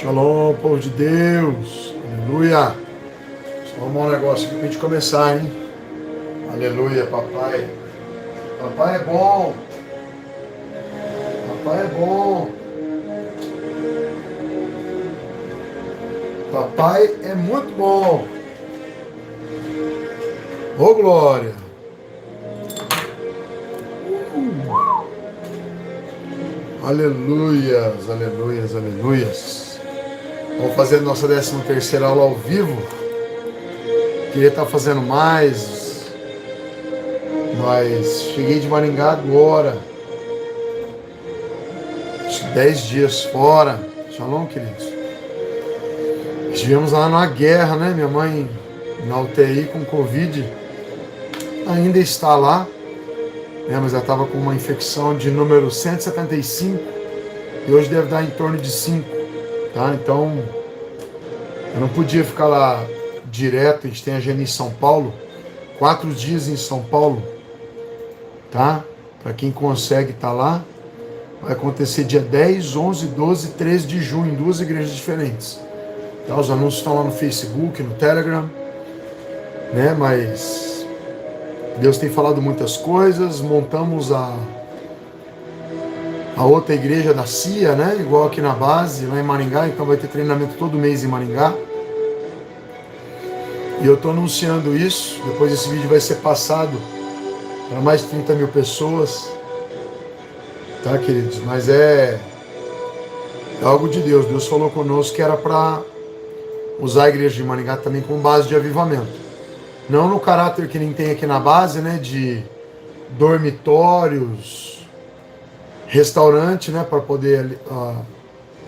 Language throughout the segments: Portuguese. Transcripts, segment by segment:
Shalom, povo de Deus. Aleluia. Só arrumar um negócio aqui pra gente começar, hein? Aleluia, papai. Papai é bom. Papai é bom. Papai é muito bom. Ô, glória. Aleluias, aleluias, aleluias. Vamos fazer a nossa 13ª aula ao vivo. Queria estar fazendo mais, mas cheguei de Maringá agora. 10 dias fora. Shalom, queridos. Estivemos lá na guerra, né? Minha mãe na UTI com Covid. Ainda está lá, né? Mas ela estava com uma infecção de número 175 e hoje deve dar em torno de 5, tá? Então, eu não podia ficar lá direto. A gente tem a agenda em São Paulo, 4 dias em São Paulo, tá? Para quem consegue estar lá, vai acontecer dia 10, 11, 12 e 13 de junho, em 2 igrejas diferentes. Tá? Os anúncios estão lá no Facebook, no Telegram, né? Mas Deus tem falado muitas coisas. Montamos a outra igreja da CIA, né? Igual aqui na base, lá em Maringá. Então vai ter treinamento todo mês em Maringá. E eu estou anunciando isso. Depois esse vídeo vai ser passado para mais de 30 mil pessoas. Tá, queridos? Mas é algo de Deus. Deus falou conosco que era para usar a igreja de Maringá também como base de avivamento. Não no caráter que nem tem aqui na base, né? De dormitórios, restaurante, né? Para poder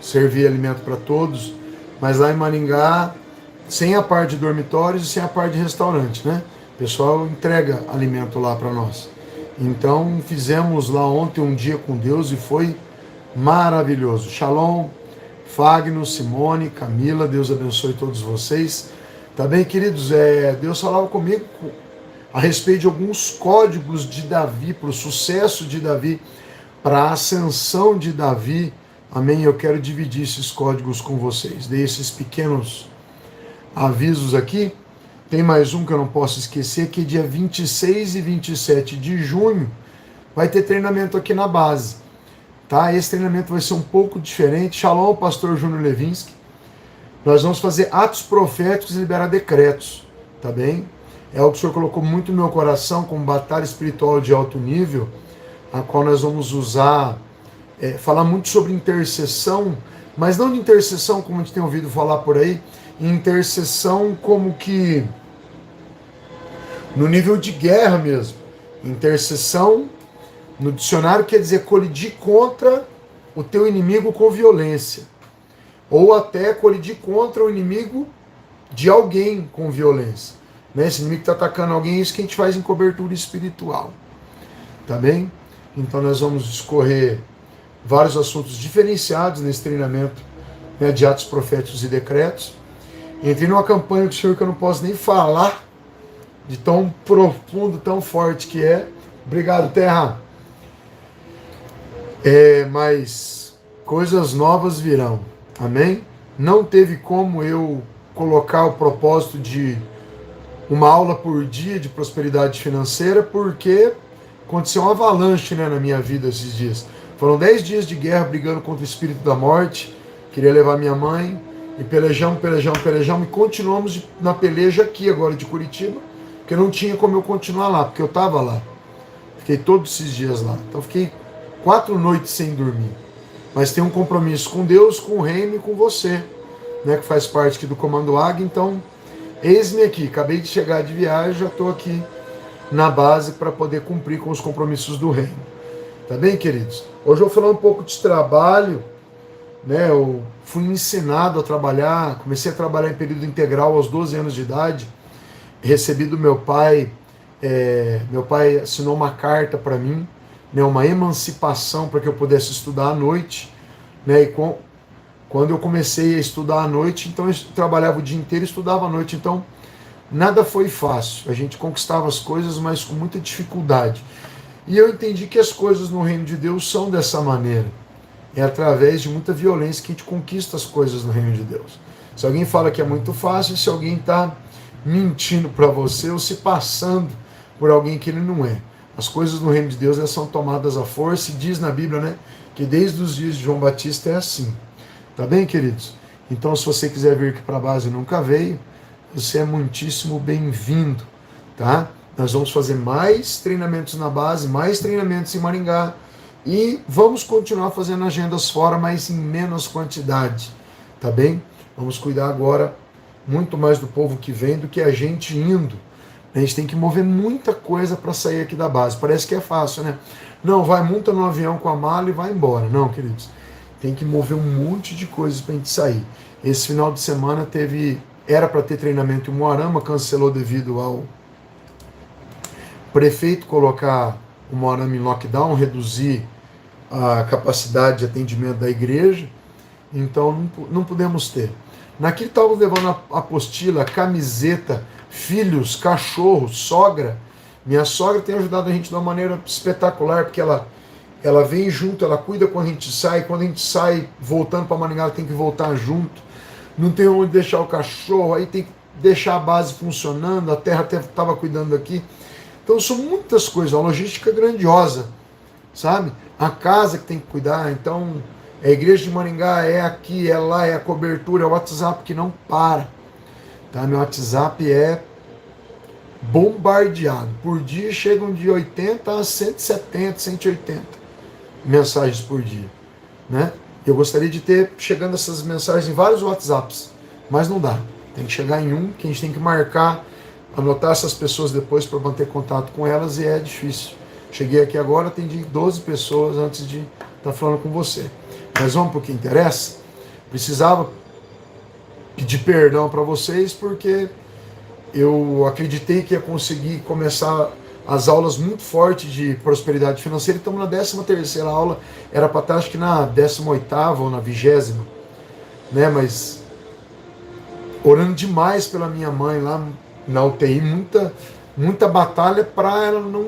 servir alimento para todos. Mas lá em Maringá, sem a parte de dormitórios e sem a parte de restaurante, né? O pessoal entrega alimento lá para nós. Então fizemos lá ontem um dia com Deus e foi maravilhoso. Shalom, Fagno, Simone, Camila, Deus abençoe todos vocês. Tá bem, queridos? Deus falava comigo a respeito de alguns códigos de Davi, para o sucesso de Davi, para a ascensão de Davi. Amém? Eu quero dividir esses códigos com vocês. Dei esses pequenos avisos aqui. Tem mais um que eu não posso esquecer, que dia 26 e 27 de junho vai ter treinamento aqui na base. Tá? Esse treinamento vai ser um pouco diferente. Shalom, pastor Júnior Levinsky. Nós vamos fazer atos proféticos e liberar decretos, tá bem? É algo que o Senhor colocou muito no meu coração, como batalha espiritual de alto nível, a qual nós vamos usar, falar muito sobre intercessão, mas não de intercessão como a gente tem ouvido falar por aí, intercessão como que no nível de guerra mesmo. Intercessão, no dicionário, quer dizer colidir contra o teu inimigo com violência. Ou até colidir contra o inimigo de alguém com violência. Né? Esse inimigo que está atacando alguém, é isso que a gente faz em cobertura espiritual. Tá bem? Então nós vamos discorrer vários assuntos diferenciados nesse treinamento, né, de atos proféticos e decretos. Entrei numa campanha com o Senhor que eu não posso nem falar, de tão profundo, tão forte que é. Obrigado, Terra. Mas coisas novas virão. Amém? Não teve como eu colocar o propósito de uma aula por dia de prosperidade financeira, porque aconteceu uma avalanche, né, na minha vida esses dias. Foram 10 dias de guerra brigando contra o espírito da morte. Queria levar minha mãe. E pelejamos, e continuamos na peleja aqui agora de Curitiba, porque não tinha como eu continuar lá, porque eu estava lá. Fiquei todos esses dias lá. Então fiquei 4 noites sem dormir. Mas tem um compromisso com Deus, com o reino e com você, né, que faz parte aqui do Comando Águia. Então, eis-me aqui. Acabei de chegar de viagem, já estou aqui na base para poder cumprir com os compromissos do reino. Tá bem, queridos? Hoje eu vou falar um pouco de trabalho. Né, eu fui ensinado a trabalhar, comecei a trabalhar em período integral aos 12 anos de idade, recebi do meu pai assinou uma carta para mim, né, uma emancipação para que eu pudesse estudar à noite, né, e quando eu comecei a estudar à noite, então eu trabalhava o dia inteiro e estudava à noite, então nada foi fácil, a gente conquistava as coisas, mas com muita dificuldade, e eu entendi que as coisas no reino de Deus são dessa maneira. é através de muita violência que a gente conquista as coisas no reino de Deus. Se alguém fala que é muito fácil, se alguém está mentindo para você ou se passando por alguém que ele não é. As coisas no reino de Deus elas são tomadas à força e diz na Bíblia, né, que desde os dias de João Batista é assim. Tá bem, queridos? Então, se você quiser vir aqui para a base e nunca veio, você é muitíssimo bem-vindo, tá? Nós vamos fazer mais treinamentos na base, mais treinamentos em Maringá e vamos continuar fazendo agendas fora, mas em menos quantidade, tá bem? Vamos cuidar agora muito mais do povo que vem do que a gente indo. A gente tem que mover muita coisa para sair aqui da base. Parece que é fácil, né? Não, vai, monta no avião com a mala e vai embora. Não, queridos. Tem que mover um monte de coisas para a gente sair. Esse final de semana era para ter treinamento em Moarama, cancelou devido ao prefeito colocar o Moarama em lockdown, reduzir a capacidade de atendimento da igreja. Então não pudemos ter. Naquele estávamos levando a apostila, camiseta, filhos, cachorro, sogra. Minha sogra tem ajudado a gente de uma maneira espetacular, porque ela vem junto, ela cuida quando a gente sai. Quando a gente sai voltando para Maringá, ela tem que voltar junto. Não tem onde deixar o cachorro, aí tem que deixar a base funcionando. A terra até estava cuidando aqui. Então são muitas coisas, uma logística grandiosa, sabe? A casa que tem que cuidar. Então a igreja de Maringá é aqui, é lá, é a cobertura, é o WhatsApp que não para. Tá? Meu WhatsApp é bombardeado. Por dia chegam de 80 a 170, 180 mensagens por dia. Né? Eu gostaria de ter chegando essas mensagens em vários WhatsApps, mas não dá. Tem que chegar em um, que a gente tem que marcar, anotar essas pessoas depois para manter contato com elas e é difícil. Cheguei aqui agora, atendi 12 pessoas antes de estar falando com você. Mas vamos para o que interessa. Precisava pedir perdão para vocês porque eu acreditei que ia conseguir começar as aulas muito fortes de prosperidade financeira. Estamos na 13ª aula, era para estar acho que na 18ª ou na 20ª, né? Mas orando demais pela minha mãe lá na UTI, muita batalha para ela não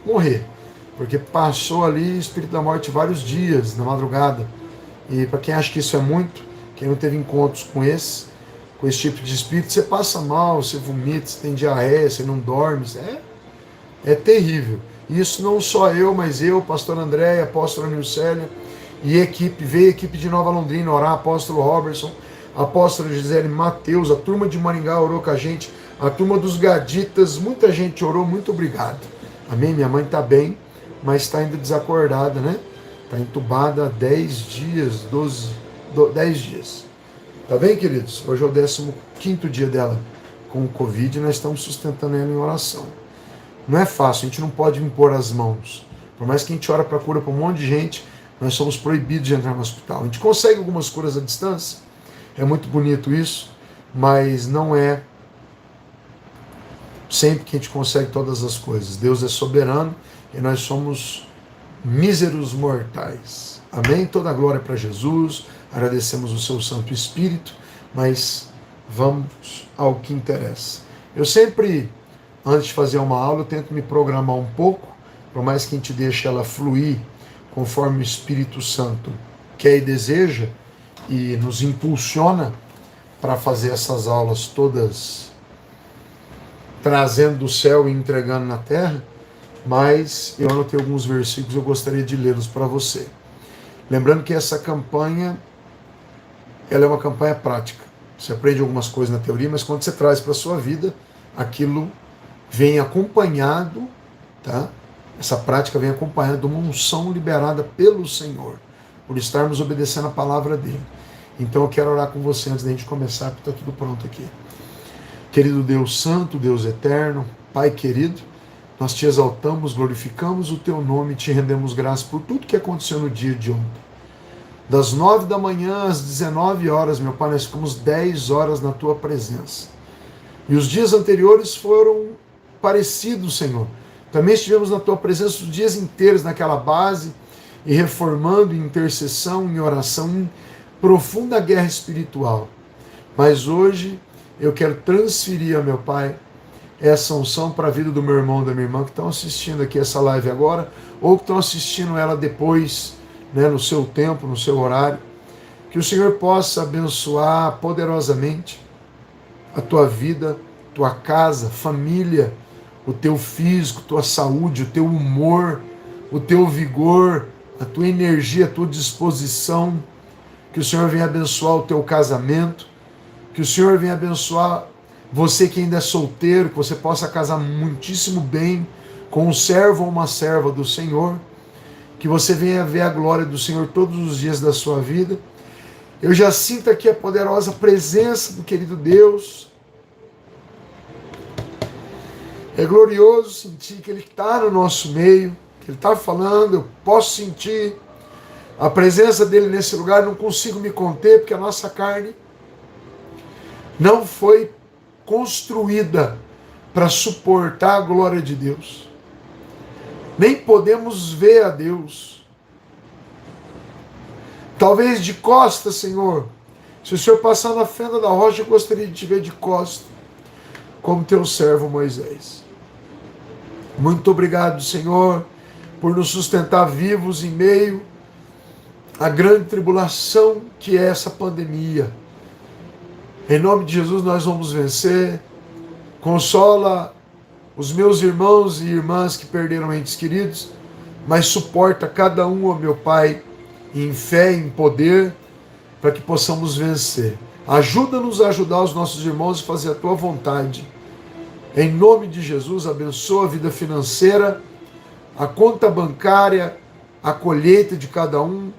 morrer, porque passou ali espírito da morte vários dias na madrugada. E para quem acha que isso é muito, quem não teve encontros com esse tipo de espírito, você passa mal, você vomita, você tem diarreia, você não dorme, é terrível. Isso não só eu, mas eu, pastor André, apóstolo Nilcélia e veio a equipe de Nova Londrina orar, apóstolo Robertson, apóstolo Gisele Mateus, a turma de Maringá orou com a gente, a turma dos Gaditas, muita gente orou, muito obrigado. Amém? Minha mãe está bem, mas está ainda desacordada, né? Está entubada há 10 dias, 10 dias. Tá bem, queridos? Hoje é o 15º dia dela com o Covid e nós estamos sustentando ela em oração. Não é fácil, a gente não pode impor as mãos. Por mais que a gente ora para cura para um monte de gente, nós somos proibidos de entrar no hospital. A gente consegue algumas curas à distância, é muito bonito isso, mas não é sempre que a gente consegue todas as coisas. Deus é soberano e nós somos míseros mortais. Amém? Toda a glória para Jesus, agradecemos o seu Santo Espírito, mas vamos ao que interessa. Eu sempre, antes de fazer uma aula, eu tento me programar um pouco, por mais que a gente deixe ela fluir conforme o Espírito Santo quer e deseja, e nos impulsiona para fazer essas aulas todas trazendo do céu e entregando na terra, mas eu anotei alguns versículos, eu gostaria de lê-los para você. Lembrando que essa campanha, ela é uma campanha prática. Você aprende algumas coisas na teoria, mas quando você traz para a sua vida, aquilo vem acompanhado, tá? Essa prática vem acompanhada de uma unção liberada pelo Senhor, por estarmos obedecendo a palavra dele. Então eu quero orar com você antes da gente começar, porque está tudo pronto aqui. Querido Deus Santo, Deus Eterno, Pai querido, nós te exaltamos, glorificamos o teu nome e te rendemos graças por tudo que aconteceu no dia de ontem. Das 9 da manhã às 19 horas, meu Pai, nós ficamos 10 horas na tua presença. E os dias anteriores foram parecidos, Senhor. Também estivemos na tua presença os dias inteiros naquela base, e reformando em intercessão, em oração, em profunda guerra espiritual. Mas hoje eu quero transferir, meu Pai, essa unção para a vida do meu irmão e da minha irmã que estão assistindo aqui essa live agora, ou que estão assistindo ela depois né, no seu tempo, no seu horário. Que o Senhor possa abençoar poderosamente a tua vida, tua casa, família, o teu físico, tua saúde, o teu humor, o teu vigor, a tua energia, a tua disposição. Que o Senhor venha abençoar o teu casamento, que o Senhor venha abençoar você que ainda é solteiro, que você possa casar muitíssimo bem com um servo ou uma serva do Senhor, que você venha ver a glória do Senhor todos os dias da sua vida. Eu já sinto aqui a poderosa presença do querido Deus. É glorioso sentir que Ele está no nosso meio, que Ele está falando, eu posso sentir a presença dEle nesse lugar, não consigo me conter, porque a nossa carne não foi construída para suportar a glória de Deus. Nem podemos ver a Deus. Talvez de costas, Senhor. Se o Senhor passar na fenda da rocha, eu gostaria de te ver de costas, como teu servo Moisés. Muito obrigado, Senhor, por nos sustentar vivos em meio à grande tribulação que é essa pandemia. Em nome de Jesus nós vamos vencer. Consola os meus irmãos e irmãs que perderam entes queridos, mas suporta cada um, ó meu Pai, em fé, em poder, para que possamos vencer. Ajuda-nos a ajudar os nossos irmãos a fazer a Tua vontade. Em nome de Jesus, abençoa a vida financeira, a conta bancária, a colheita de cada um,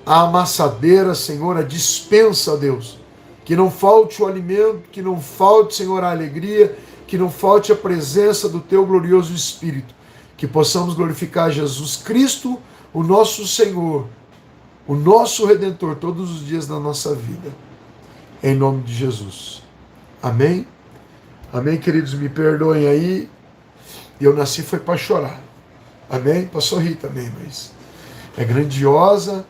a amassadeira, Senhor, a dispensa, Deus. Que não falte o alimento, que não falte, Senhor, a alegria, que não falte a presença do Teu glorioso Espírito. Que possamos glorificar Jesus Cristo, o nosso Senhor, o nosso Redentor, todos os dias da nossa vida. Em nome de Jesus. Amém? Amém, queridos? Me perdoem aí. Eu nasci foi para chorar. Amém? Para sorrir também, mas é grandiosa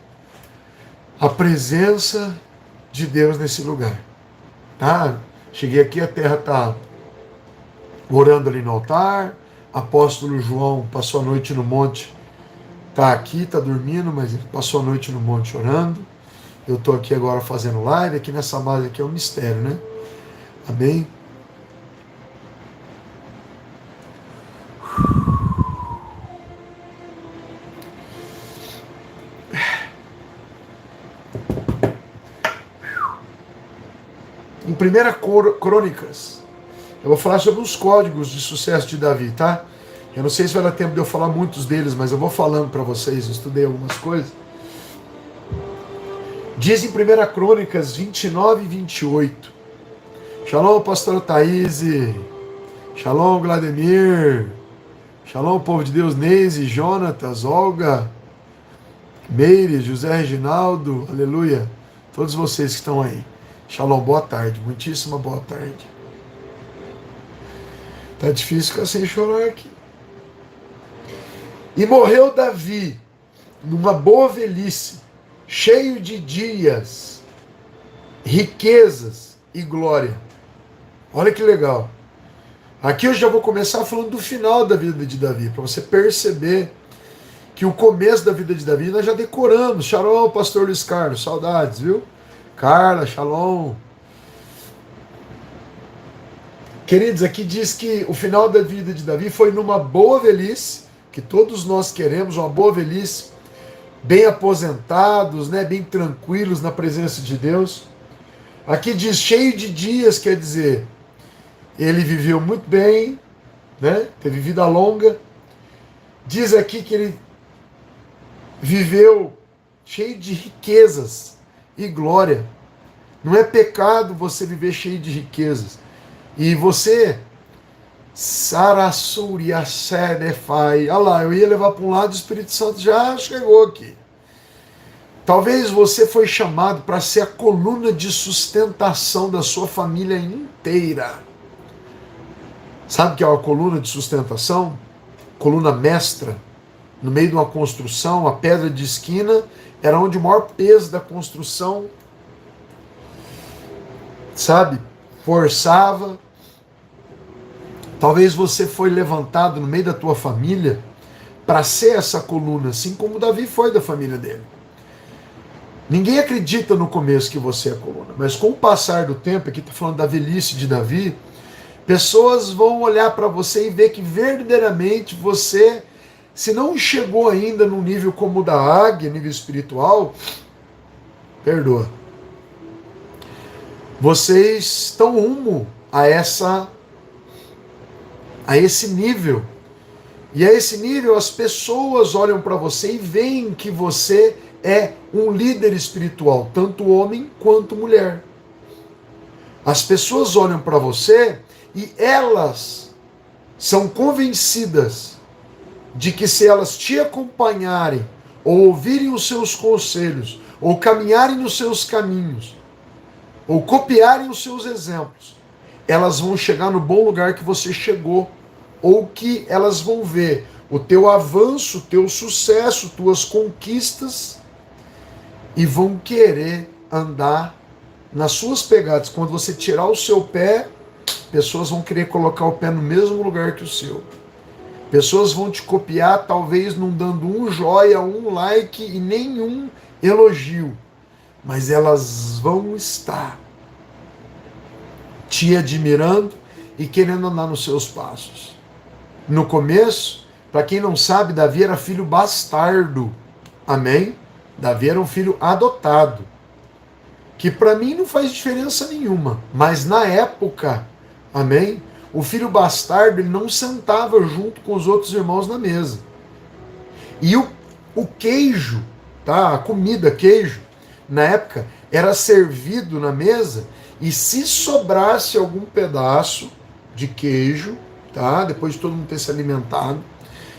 a presença de Deus nesse lugar. Tá? Cheguei aqui, a terra está orando ali no altar. Apóstolo João passou a noite no monte. Está aqui, está dormindo, mas ele passou a noite no monte orando. Eu estou aqui agora fazendo live. Aqui nessa base aqui é um mistério, né? Amém? Em 1 Crônicas, eu vou falar sobre os códigos de sucesso de Davi, tá? Eu não sei se vai dar tempo de eu falar muitos deles, mas eu vou falando para vocês, eu estudei algumas coisas. Diz em 1 Crônicas 29 e 28. Shalom, pastor Thaís. Shalom, Vladimir. Shalom, povo de Deus, Neise, Jonatas, Olga, Meire, José Reginaldo, aleluia. Todos vocês que estão aí. Shalom, boa tarde, muitíssima boa tarde. Tá difícil ficar sem chorar aqui. E morreu Davi numa boa velhice, cheio de dias, riquezas e glória. Olha que legal. Aqui eu já vou começar falando do final da vida de Davi, para você perceber que o começo da vida de Davi nós já decoramos. Shalom, pastor Luiz Carlos, saudades, viu? Carla, shalom. Queridos, aqui diz que o final da vida de Davi foi numa boa velhice, que todos nós queremos, uma boa velhice, bem aposentados, né, bem tranquilos na presença de Deus. Aqui diz cheio de dias, quer dizer, ele viveu muito bem, né, teve vida longa. Diz aqui que ele viveu cheio de riquezas e glória. Não é pecado você viver cheio de riquezas. E você, Sarassuria Sedefai, olha lá, eu ia levar para um lado, o Espírito Santo já chegou aqui. Talvez você foi chamado para ser a coluna de sustentação da sua família inteira. Sabe o que é uma coluna de sustentação? Coluna mestra. No meio de uma construção, a pedra de esquina era onde o maior peso da construção, sabe, forçava. Talvez você foi levantado no meio da tua família para ser essa coluna, assim como Davi foi da família dele. Ninguém acredita no começo que você é coluna, mas com o passar do tempo, aqui está falando da velhice de Davi, pessoas vão olhar para você e ver que verdadeiramente você, se não chegou ainda num nível como o da águia, nível espiritual, perdoa. Vocês estão rumo a esse nível. E a esse nível as pessoas olham para você e veem que você é um líder espiritual, tanto homem quanto mulher. As pessoas olham para você e elas são convencidas de que se elas te acompanharem, ou ouvirem os seus conselhos, ou caminharem nos seus caminhos, ou copiarem os seus exemplos, elas vão chegar no bom lugar que você chegou, ou que elas vão ver o teu avanço, o teu sucesso, tuas conquistas, e vão querer andar nas suas pegadas. Quando você tirar o seu pé, pessoas vão querer colocar o pé no mesmo lugar que o seu. Pessoas vão te copiar, talvez não dando um joia, um like e nenhum elogio, mas elas vão estar te admirando e querendo andar nos seus passos. No começo, para quem não sabe, Davi era filho bastardo. Amém? Davi era um filho adotado, que para mim não faz diferença nenhuma, mas na época, amém? O filho bastardo, ele não sentava junto com os outros irmãos na mesa. E o queijo, tá? A comida, queijo, na época, era servido na mesa, e se sobrasse algum pedaço de queijo, tá? Depois de todo mundo ter se alimentado,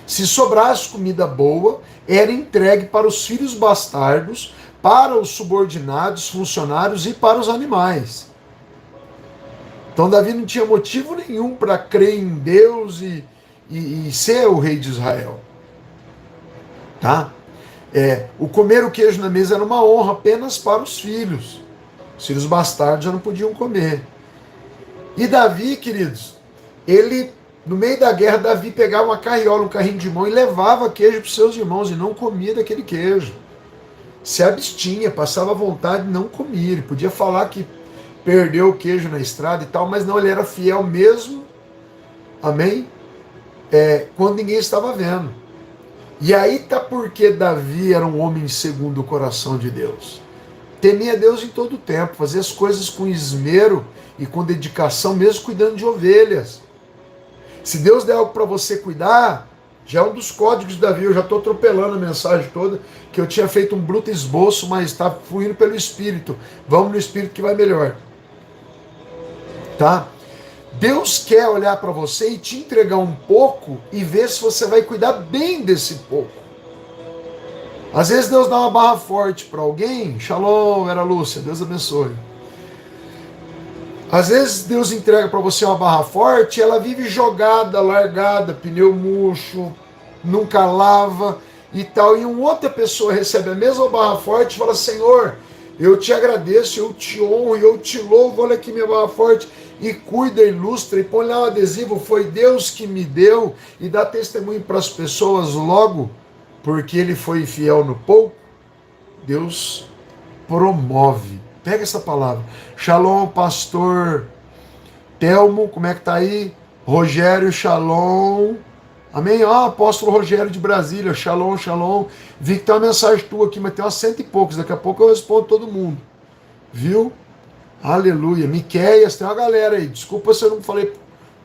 se sobrasse comida boa, era entregue para os filhos bastardos, para os subordinados, funcionários e para os animais. Então Davi não tinha motivo nenhum para crer em Deus e ser o rei de Israel. Tá? O comer o queijo na mesa era uma honra apenas para os filhos. Os filhos bastardos já não podiam comer. E Davi, queridos, ele, no meio da guerra, Davi pegava uma carriola, um carrinho de mão e levava queijo para os seus irmãos e não comia daquele queijo. Se abstinha, passava vontade, não comia. Ele podia falar que perdeu o queijo na estrada e tal, mas não, ele era fiel mesmo, amém? Quando ninguém estava vendo. E aí tá porque Davi era um homem segundo o coração de Deus. Temia Deus em todo o tempo, fazia as coisas com esmero e com dedicação, mesmo cuidando de ovelhas. Se Deus der algo para você cuidar, já é um dos códigos de Davi. Eu já estou atropelando a mensagem toda, que eu tinha feito um bruto esboço, mas está fluindo pelo Espírito. Vamos no Espírito que vai melhor. Tá? Deus quer olhar para você e te entregar um pouco e ver se você vai cuidar bem desse pouco. Às vezes Deus dá uma barra forte para alguém. Shalom, era Lúcia, Deus abençoe. Às vezes Deus entrega para você uma barra forte e ela vive jogada, largada, pneu murcho, nunca lava e tal. E uma outra pessoa recebe a mesma barra forte e fala: Senhor, eu te agradeço, eu te honro, eu te louvo, olha aqui minha barra forte. E cuida, ilustra, e põe lá um adesivo, foi Deus que me deu, e dá testemunho para as pessoas logo, porque ele foi fiel no pouco. Deus promove. Pega essa palavra. Shalom, pastor Telmo, como é que tá aí? Rogério, shalom. Amém? Apóstolo Rogério de Brasília, shalom, shalom. Vi que tem uma mensagem tua aqui, mas tem umas 100 e poucos, daqui a pouco eu respondo todo mundo. Viu? Aleluia. Miqueias, tem uma galera aí. Desculpa se eu não falei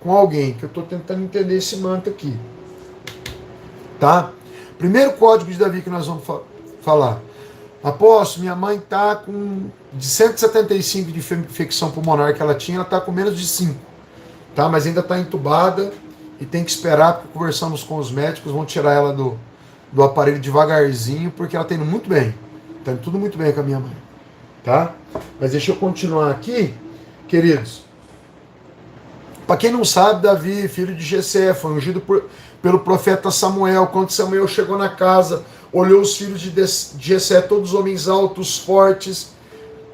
com alguém, que eu estou tentando entender esse manto aqui. Tá? Primeiro código de Davi que nós vamos falar. Apóstolo, minha mãe está com de 175 de infecção pulmonar que ela tinha, ela está com menos de 5. Tá? Mas ainda está entubada e tem que esperar, porque conversamos com os médicos, vão tirar ela do aparelho devagarzinho, porque ela está indo muito bem. Está indo tudo muito bem com a minha mãe. Tá? Mas deixa eu continuar aqui, queridos. Para quem não sabe, Davi, filho de Jessé, foi ungido pelo profeta Samuel. Quando Samuel chegou na casa, olhou os filhos de Jessé, todos homens altos, fortes,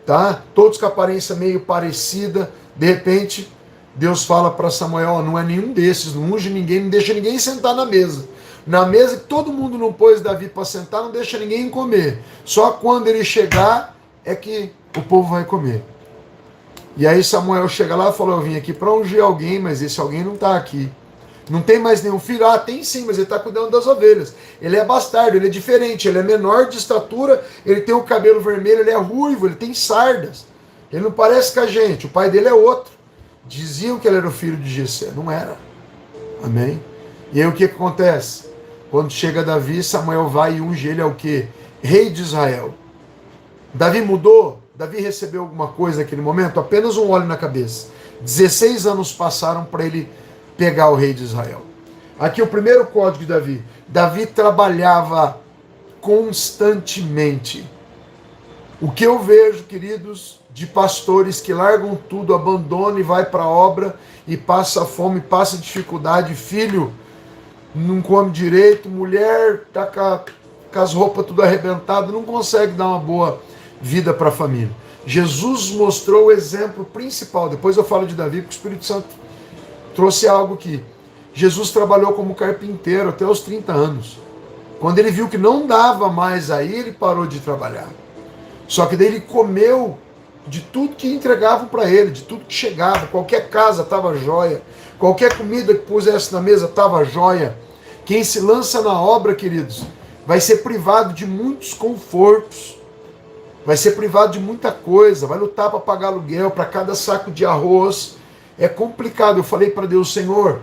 tá? Todos com aparência meio parecida. De repente, Deus fala para Samuel: não é nenhum desses, não unge ninguém, não deixa ninguém sentar na mesa, Na mesa que todo mundo não pôs Davi para sentar, não deixa ninguém comer. Só quando ele chegar é que o povo vai comer. E aí Samuel chega lá e falou: eu vim aqui para ungir alguém, mas esse alguém não está aqui. Não tem mais nenhum filho? Ah, tem sim, mas ele está cuidando das ovelhas. Ele é bastardo, ele é diferente, ele é menor de estatura, ele tem o cabelo vermelho, ele é ruivo, ele tem sardas. Ele não parece com a gente, o pai dele é outro. Diziam que ele era o filho de Jessé, não era. Amém? E aí o que acontece? Quando chega Davi, Samuel vai e unge ele ao quê? Rei de Israel. Davi mudou? Davi recebeu alguma coisa naquele momento? Apenas um óleo na cabeça. 16 anos passaram para ele pegar o rei de Israel. Aqui o primeiro código de Davi. Davi trabalhava constantemente. O que eu vejo, queridos, de pastores que largam tudo, abandonam e vai para a obra e passa fome, passa dificuldade, filho não come direito, mulher está com as roupas tudo arrebentadas, não consegue dar uma boa vida para a família. Jesus mostrou o exemplo principal. Depois eu falo de Davi, porque o Espírito Santo trouxe algo que Jesus trabalhou como carpinteiro até os 30 anos. Quando ele viu que não dava mais aí, ele parou de trabalhar. Só que daí ele comeu de tudo que entregavam para ele, de tudo que chegava. Qualquer casa estava jóia, qualquer comida que pusesse na mesa estava jóia. Quem se lança na obra, queridos, vai ser privado de muitos confortos, vai ser privado de muita coisa, vai lutar para pagar aluguel, para cada saco de arroz. É complicado. Eu falei para Deus: Senhor,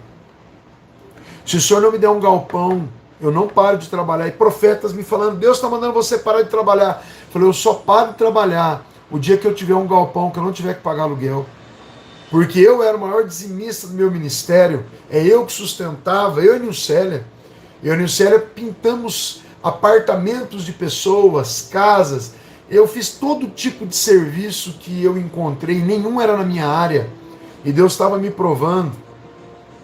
se o Senhor não me der um galpão, eu não paro de trabalhar. E profetas me falando: Deus está mandando você parar de trabalhar. Eu falei: eu só paro de trabalhar o dia que eu tiver um galpão, que eu não tiver que pagar aluguel. Porque eu era o maior dizimista do meu ministério, é eu que sustentava, eu e Nilcélia. Eu e Nilcélia pintamos apartamentos de pessoas, casas. Eu fiz todo tipo de serviço que eu encontrei, nenhum era na minha área. E Deus estava me provando,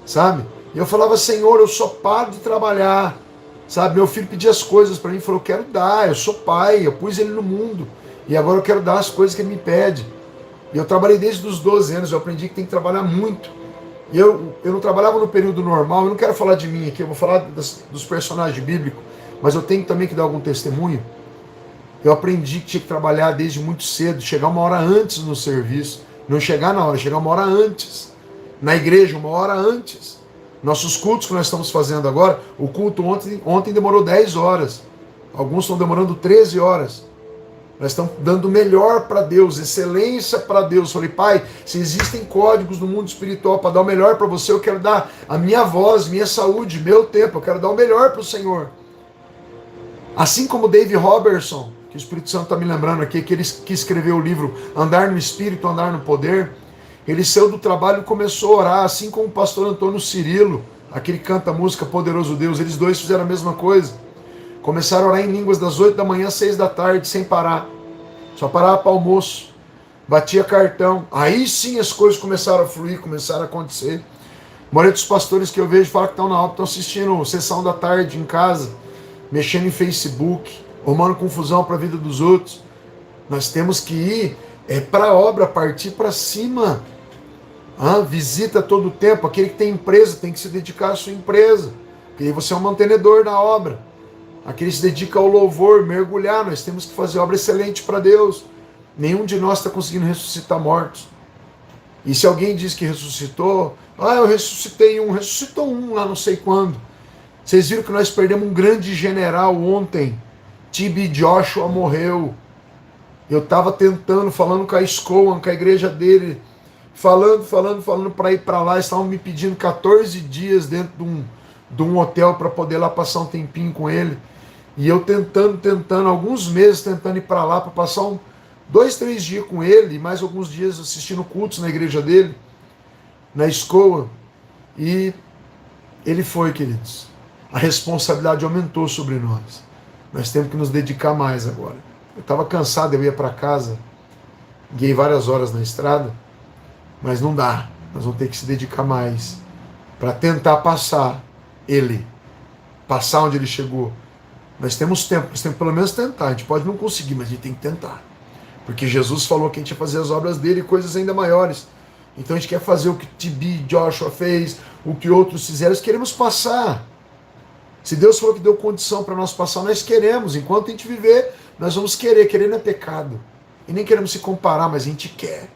sabe? E eu falava: Senhor, eu só paro de trabalhar, sabe? Meu filho pedia as coisas para mim, falou: eu quero dar, eu sou pai, eu pus ele no mundo, e agora eu quero dar as coisas que ele me pede. E eu trabalhei desde os 12 anos, eu aprendi que tem que trabalhar muito. E eu não trabalhava no período normal, eu não quero falar de mim aqui, eu vou falar dos personagens bíblicos, mas eu tenho também que dar algum testemunho. Eu aprendi que tinha que trabalhar desde muito cedo, chegar uma hora antes no serviço. Não chegar na hora, chegar uma hora antes. Na igreja, uma hora antes. Nossos cultos que nós estamos fazendo agora, o culto ontem demorou 10 horas. Alguns estão demorando 13 horas. Nós estamos dando o melhor para Deus, excelência para Deus. Falei: Pai, se existem códigos no mundo espiritual para dar o melhor para você, eu quero dar a minha voz, minha saúde, meu tempo, eu quero dar o melhor para o Senhor. Assim como Dave Robertson, que o Espírito Santo está me lembrando aqui, que escreveu o livro Andar no Espírito, Andar no Poder, ele saiu do trabalho e começou a orar, assim como o pastor Antônio Cirilo, aquele que canta a música Poderoso Deus. Eles dois fizeram a mesma coisa. Começaram a orar em línguas das 8 da manhã às 6 da tarde, sem parar. Só parava para almoço. Batia cartão. Aí sim as coisas começaram a fluir, começaram a acontecer. A maioria dos pastores que eu vejo falam que estão na obra, estão assistindo sessão da tarde em casa, mexendo em Facebook, arrumando confusão para a vida dos outros. Nós temos que ir para a obra, partir para cima. Visita todo o tempo. Aquele que tem empresa tem que se dedicar à sua empresa, porque aí você é um mantenedor da obra. Aquele que se dedica ao louvor, mergulhar. Nós temos que fazer obra excelente para Deus. Nenhum de nós está conseguindo ressuscitar mortos. E se alguém diz que ressuscitou, eu ressuscitei um, ressuscitou um lá não sei quando. Vocês viram que nós perdemos um grande general ontem. T.B. Joshua morreu. Eu estava tentando, falando com a Scoan, com a igreja dele, falando para ir para lá. Eles estavam me pedindo 14 dias dentro de um hotel para poder lá passar um tempinho com ele. E eu tentando, alguns meses tentando ir para lá para passar 2, 3 dias com ele, e mais alguns dias assistindo cultos na igreja dele, na escola. E ele foi, queridos. A responsabilidade aumentou sobre nós. Nós temos que nos dedicar mais agora. Eu estava cansado, eu ia para casa, guiei várias horas na estrada, mas não dá. Nós vamos ter que se dedicar mais para tentar passar ele, passar onde ele chegou. Nós temos tempo, nós temos que pelo menos tentar. A gente pode não conseguir, mas a gente tem que tentar. Porque Jesus falou que a gente ia fazer as obras dele e coisas ainda maiores. Então a gente quer fazer o que T.B. Joshua fez, o que outros fizeram, nós queremos passar. Se Deus falou que deu condição para nós passar, nós queremos. Enquanto a gente viver, nós vamos querer. Querer não é pecado. E nem queremos se comparar, mas a gente quer.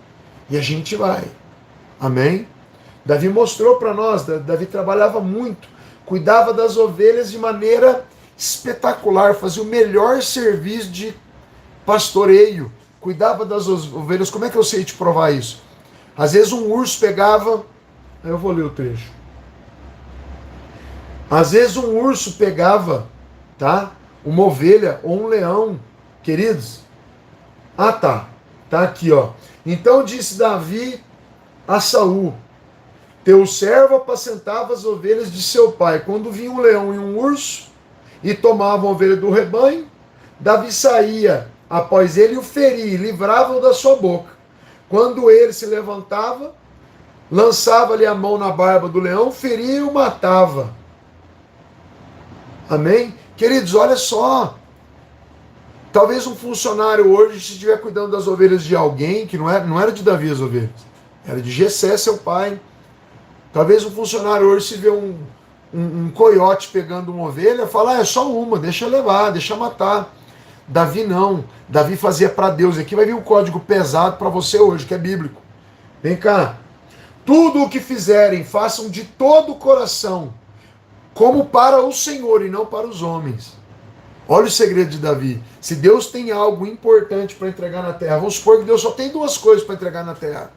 E a gente vai. Amém? Davi mostrou para nós, Davi trabalhava muito, cuidava das ovelhas de maneira espetacular, fazia o melhor serviço de pastoreio, cuidava das ovelhas. Como é que eu sei te provar isso? Às vezes um urso pegava, eu vou ler o trecho. Às vezes um urso pegava, tá? Uma ovelha ou um leão, queridos. Tá aqui, ó. Então disse Davi a Saul: teu servo apacentava as ovelhas de seu pai. Quando vinha um leão e um urso e tomavam a ovelha do rebanho, Davi saía após ele e o feria, livrava-o da sua boca. Quando ele se levantava, lançava-lhe a mão na barba do leão, feria e o matava. Amém? Queridos, olha só. Talvez um funcionário hoje, se estiver cuidando das ovelhas de alguém, que não era de Davi as ovelhas, era de Jessé, seu pai. Talvez um funcionário hoje, se vê um coiote pegando uma ovelha, fala: é só uma, deixa levar, deixa matar. Davi não. Davi fazia para Deus. Aqui vai vir um código pesado para você hoje, que é bíblico. Vem cá. Tudo o que fizerem, façam de todo o coração, como para o Senhor e não para os homens. Olha o segredo de Davi. Se Deus tem algo importante para entregar na terra, vamos supor que Deus só tem duas coisas para entregar na terra.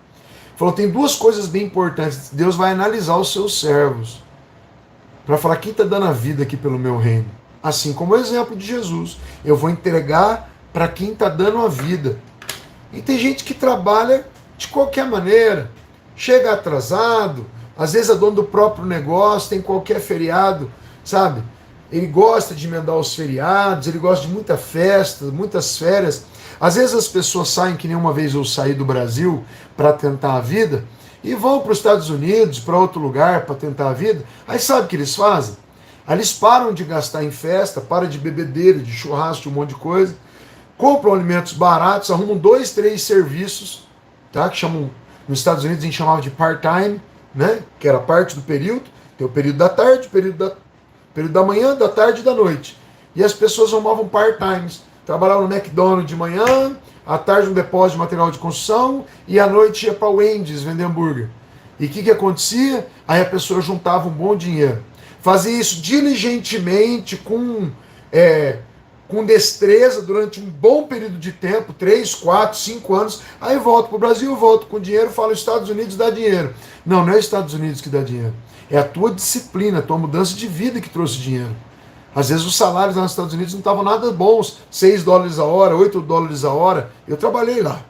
Falou, tem duas coisas bem importantes. Deus vai analisar os seus servos para falar: quem está dando a vida aqui pelo meu reino? Assim como o exemplo de Jesus. Eu vou entregar para quem está dando a vida. E tem gente que trabalha de qualquer maneira, chega atrasado, às vezes é dono do próprio negócio, tem qualquer feriado, sabe? Ele gosta de emendar os feriados, ele gosta de muita festa, muitas férias. Às vezes as pessoas saem, que nem uma vez eu saí do Brasil para tentar a vida, e vão para os Estados Unidos, para outro lugar para tentar a vida. Aí sabe o que eles fazem? Aí eles param de gastar em festa, param de bebedeira, de churrasco, de um monte de coisa, compram alimentos baratos, arrumam 2, 3 serviços, tá? Que chamam, nos Estados Unidos a gente chamava de part-time, né? Que era parte do período. Tem o período da tarde, período da manhã, da tarde e da noite. E as pessoas arrumavam part-times. Trabalhavam no McDonald's de manhã, à tarde no depósito de material de construção, e à noite ia para o Wendy's vender hambúrguer. E o que acontecia? Aí a pessoa juntava um bom dinheiro. Fazia isso diligentemente, com destreza, durante um bom período de tempo, 3, 4, 5 anos. Aí volta para o Brasil, volta com dinheiro, fala: Estados Unidos dá dinheiro. Não, não é Estados Unidos que dá dinheiro. É a tua disciplina, a tua mudança de vida que trouxe dinheiro. Às vezes os salários lá nos Estados Unidos não estavam nada bons, $6 a hora, $8 a hora. Eu trabalhei lá,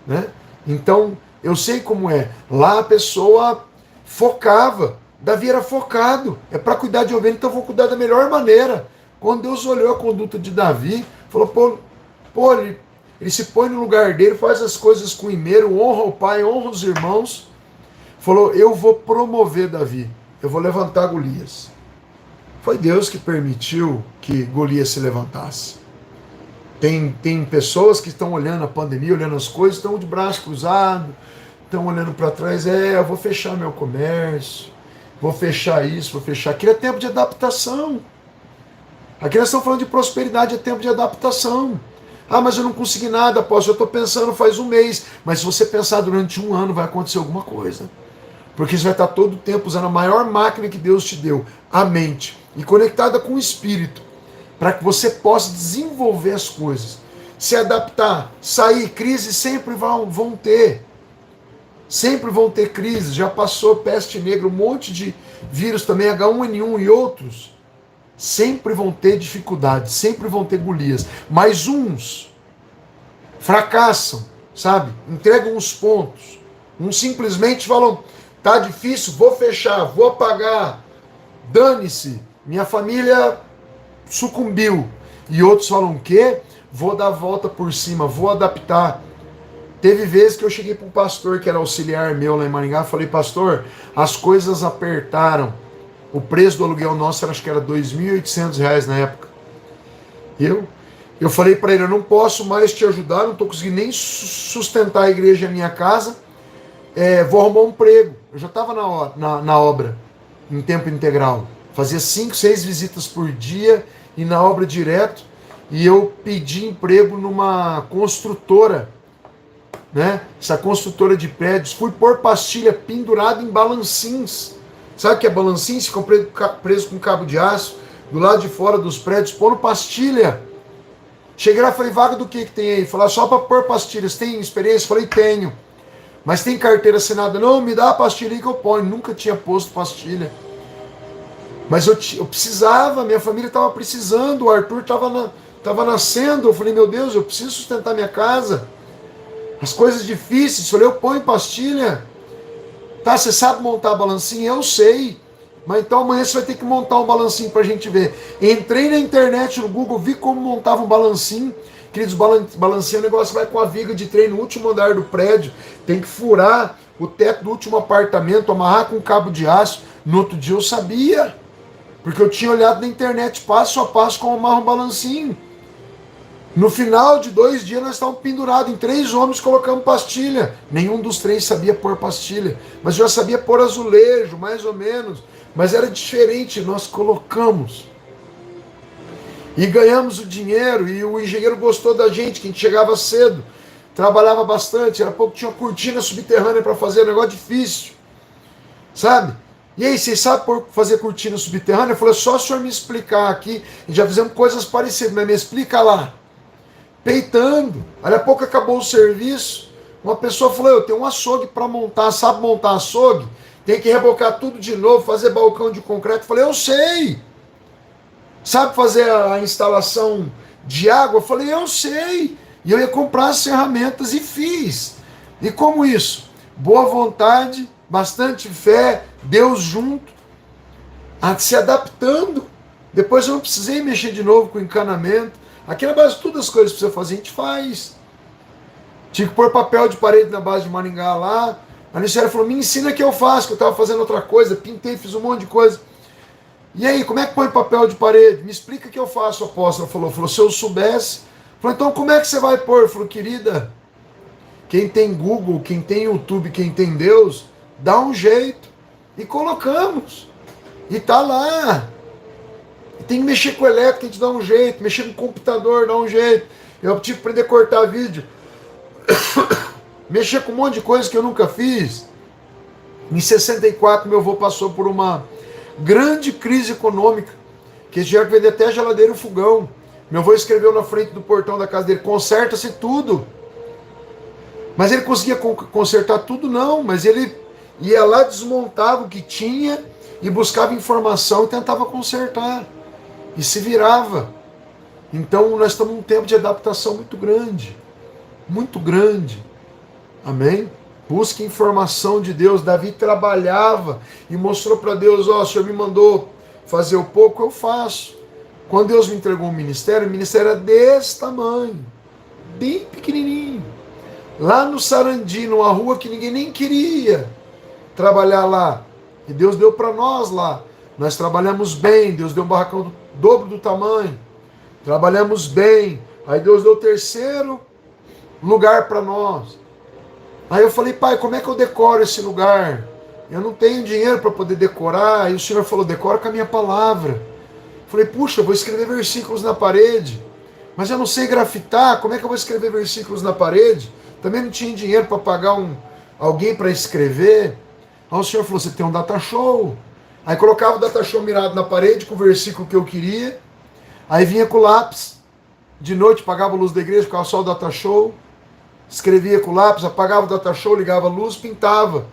né? Então, eu sei como é. Lá a pessoa focava. Davi era focado. É para cuidar de ovelha, então eu vou cuidar da melhor maneira. Quando Deus olhou a conduta de Davi, falou: ele se põe no lugar dele, faz as coisas com esmero, honra o pai, honra os irmãos. Falou: eu vou promover Davi, eu vou levantar Golias. Foi Deus que permitiu que Golias se levantasse. Tem pessoas que estão olhando a pandemia, olhando as coisas, estão de braço cruzado, estão olhando para trás: eu vou fechar meu comércio, vou fechar isso, vou fechar aquilo. É tempo de adaptação. Aqui nós estamos falando de prosperidade, é tempo de adaptação. Mas eu não consegui nada, apóstolo, eu estou pensando faz um mês. Mas se você pensar durante um ano, vai acontecer alguma coisa. Porque você vai estar todo o tempo usando a maior máquina que Deus te deu, a mente, e conectada com o Espírito, para que você possa desenvolver as coisas, se adaptar, sair. Crises sempre vão ter. Sempre vão ter crises. Já passou peste negra, um monte de vírus também, H1N1 e outros. Sempre vão ter dificuldades, sempre vão ter Golias. Mas uns fracassam, sabe? Entregam os pontos. Uns simplesmente falam: tá difícil, vou fechar, vou apagar, dane-se, minha família sucumbiu. E outros falam: o quê? Vou dar a volta por cima, vou adaptar. Teve vezes que eu cheguei para um pastor que era auxiliar meu lá em Maringá, falei: pastor, as coisas apertaram. O preço do aluguel nosso acho que era R$2.800 na época. Eu falei para ele: eu não posso mais te ajudar, não estou conseguindo nem sustentar a igreja e a minha casa. Vou arrumar um emprego. Eu já estava na obra, em tempo integral. Fazia 5, 6 visitas por dia e na obra direto. E eu pedi emprego numa construtora, né? Essa construtora de prédios. Fui pôr pastilha pendurada em balancins. Sabe o que é balancins? Ficam preso com cabo de aço do lado de fora dos prédios, pondo pastilha. Cheguei lá e falei, vaga do que tem aí? Falaram, só para pôr pastilhas. Tem experiência? Falei, tenho. Mas tem carteira assinada? Não, me dá a pastilha aí que eu ponho. Nunca tinha posto pastilha. Mas eu precisava, minha família estava precisando, o Arthur estava nascendo. Eu falei, meu Deus, eu preciso sustentar minha casa. As coisas difíceis, falei, eu ponho pastilha. Tá, você sabe montar balancinho? Eu sei. Mas então amanhã você vai ter que montar um balancinho pra gente ver. Entrei na internet, no Google, vi como montava um balancinho. Queridos, balancinho, o negócio vai com a viga de trem no último andar do prédio. Tem que furar o teto do último apartamento, amarrar com um cabo de aço. No outro dia eu sabia. Porque eu tinha olhado na internet passo a passo como amarra um balancinho. No final de 2 dias nós estávamos pendurados em 3 homens colocando pastilha. Nenhum dos 3 sabia pôr pastilha. Mas já sabia pôr azulejo, mais ou menos. Mas era diferente, nós colocamos. E ganhamos o dinheiro, e o engenheiro gostou da gente, que a gente chegava cedo, trabalhava bastante, era pouco, tinha uma cortina subterrânea para fazer, um negócio difícil. Sabe? E aí, vocês sabem fazer cortina subterrânea? Eu falei, só o senhor me explicar aqui, e já fizemos coisas parecidas, mas me explica lá. Peitando. Aí a pouco acabou o serviço, uma pessoa falou, eu tenho um açougue para montar, sabe montar açougue? Tem que rebocar tudo de novo, fazer balcão de concreto. Eu falei, eu sei. Sabe fazer a instalação de água? Eu falei, eu sei. E eu ia comprar as ferramentas e fiz. E como isso? Boa vontade, bastante fé, Deus junto, se adaptando. Depois eu não precisei mexer de novo com encanamento. Aqui na base, todas as coisas que precisa fazer, a gente faz. Tinha que pôr papel de parede na base de Maringá lá. A Nicéria falou, me ensina que eu faço, que eu estava fazendo outra coisa, pintei, fiz um monte de coisa. E aí, como é que põe papel de parede? Me explica que eu faço, apóstolo. Falou, se eu soubesse. Falou, então como é que você vai pôr? Falou, querida, quem tem Google, quem tem YouTube, quem tem Deus, dá um jeito. E colocamos. E tá lá. E tem que mexer com o elétrico, a gente dá um jeito. Mexer com o computador, dá um jeito. Eu tive que aprender a cortar vídeo. Mexer com um monte de coisa que eu nunca fiz. Em 64, meu avô passou por uma grande crise econômica, que eles tiveram que vender até a geladeira e o fogão. Meu avô escreveu na frente do portão da casa dele, conserta-se tudo. Mas ele conseguia consertar tudo? Não, mas ele ia lá, desmontava o que tinha e buscava informação e tentava consertar. E se virava. Então nós estamos num tempo de adaptação muito grande. Muito grande. Amém? Busque informação de Deus. Davi trabalhava e mostrou para Deus, ó, o Senhor me mandou fazer o pouco, eu faço. Quando Deus me entregou o ministério era desse tamanho, bem pequenininho. Lá no Sarandi, numa rua que ninguém nem queria trabalhar lá. E Deus deu para nós lá. Nós trabalhamos bem, Deus deu um barracão do dobro do tamanho. Trabalhamos bem. Aí Deus deu o 3º lugar para nós. Aí eu falei, pai, como é que eu decoro esse lugar? Eu não tenho dinheiro para poder decorar. Aí o Senhor falou, decora com a minha palavra. Eu falei, puxa, eu vou escrever versículos na parede. Mas eu não sei grafitar, como é que eu vou escrever versículos na parede? Também não tinha dinheiro para pagar alguém para escrever. Aí o Senhor falou, você tem um data show. Aí colocava o data show mirado na parede com o versículo que eu queria. Aí vinha com o lápis. De noite pagava a luz da igreja, ficava só o data show. Escrevia com lápis, apagava o data show, ligava a luz, pintava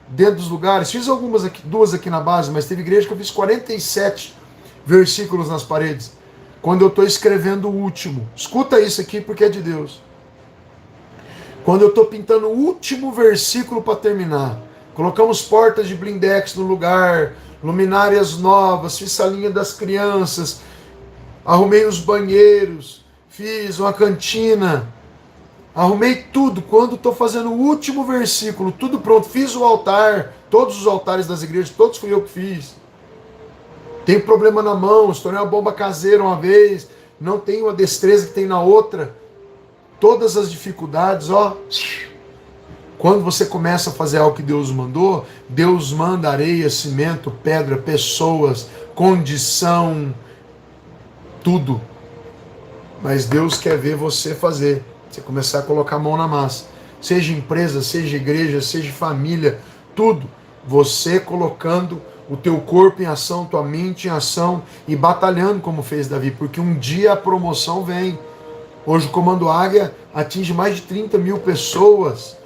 dentro dos lugares. Fiz algumas aqui, 2 aqui na base, mas teve igreja que eu fiz 47 versículos nas paredes. Quando eu estou escrevendo o último. Escuta isso aqui porque é de Deus. Quando eu estou pintando o último versículo para terminar. Colocamos portas de blindex no lugar, luminárias novas, fiz salinha das crianças, arrumei os banheiros, fiz uma cantina. Arrumei tudo, quando estou fazendo o último versículo, tudo pronto, fiz o altar, todos os altares das igrejas, todos fui eu que fiz. Tem problema na mão, estourei uma bomba caseira uma vez, não tenho a destreza que tem na outra. Todas as dificuldades, ó. Quando você começa a fazer algo que Deus mandou, Deus manda areia, cimento, pedra, pessoas, condição, tudo. Mas Deus quer ver você fazer. Você começar a colocar a mão na massa. Seja empresa, seja igreja, seja família, tudo. Você colocando o teu corpo em ação, tua mente em ação e batalhando como fez Davi, porque um dia a promoção vem. Hoje o Comando Águia atinge mais de 30 mil pessoas,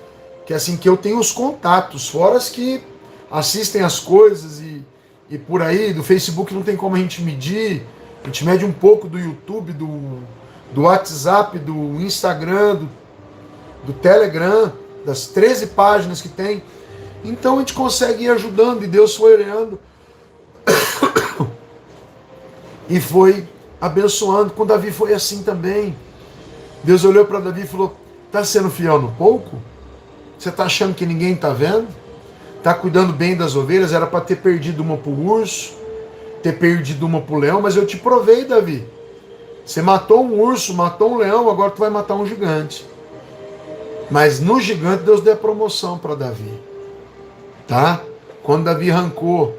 que assim, que eu tenho os contatos, fora as que assistem as coisas e por aí, do Facebook não tem como a gente medir, a gente mede um pouco do YouTube, do WhatsApp, do Instagram, do Telegram, das 13 páginas que tem. Então a gente consegue ir ajudando, e Deus foi olhando e foi abençoando. Com Davi foi assim também. Deus olhou para Davi e falou: tá sendo fiel no pouco? Você tá achando que ninguém tá vendo? Tá cuidando bem das ovelhas? Era para ter perdido uma pro urso, ter perdido uma pro leão, mas eu te provei, Davi. Você matou um urso, matou um leão, agora tu vai matar um gigante. Mas no gigante Deus deu a promoção para Davi. Tá? Quando Davi arrancou,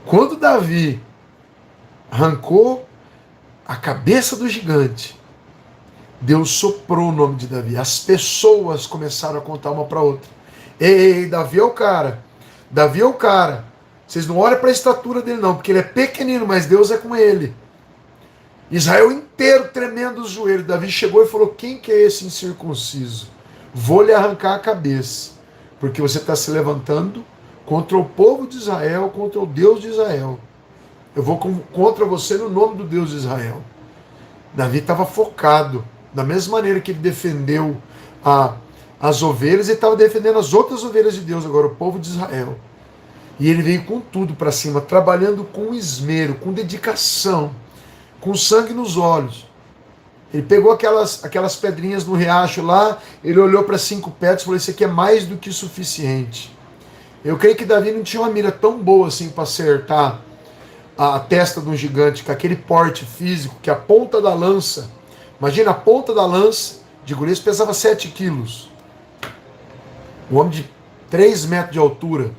quando Davi arrancou a cabeça do gigante, Deus soprou o nome de Davi. As pessoas começaram a contar uma para outra. Ei, Davi é o cara. Davi é o cara. Vocês não olham para a estatura dele não, porque ele é pequenino, mas Deus é com ele. Israel inteiro tremendo os joelhos. Davi chegou e falou: quem que é esse incircunciso? Vou lhe arrancar a cabeça, porque você está se levantando contra o povo de Israel, contra o Deus de Israel. Eu vou contra você no nome do Deus de Israel. Davi estava focado, da mesma maneira que ele defendeu as ovelhas, ele estava defendendo as outras ovelhas de Deus, agora o povo de Israel. E ele veio com tudo para cima, trabalhando com esmero, com dedicação, com sangue nos olhos. Ele pegou aquelas pedrinhas no riacho lá, ele olhou para 5 pedras e falou: isso aqui é mais do que suficiente. Eu creio que Davi não tinha uma mira tão boa assim para acertar a testa de um gigante, com aquele porte físico, que a ponta da lança, imagina a ponta da lança de Golias pesava 7 quilos. Um homem de 3 metros de altura.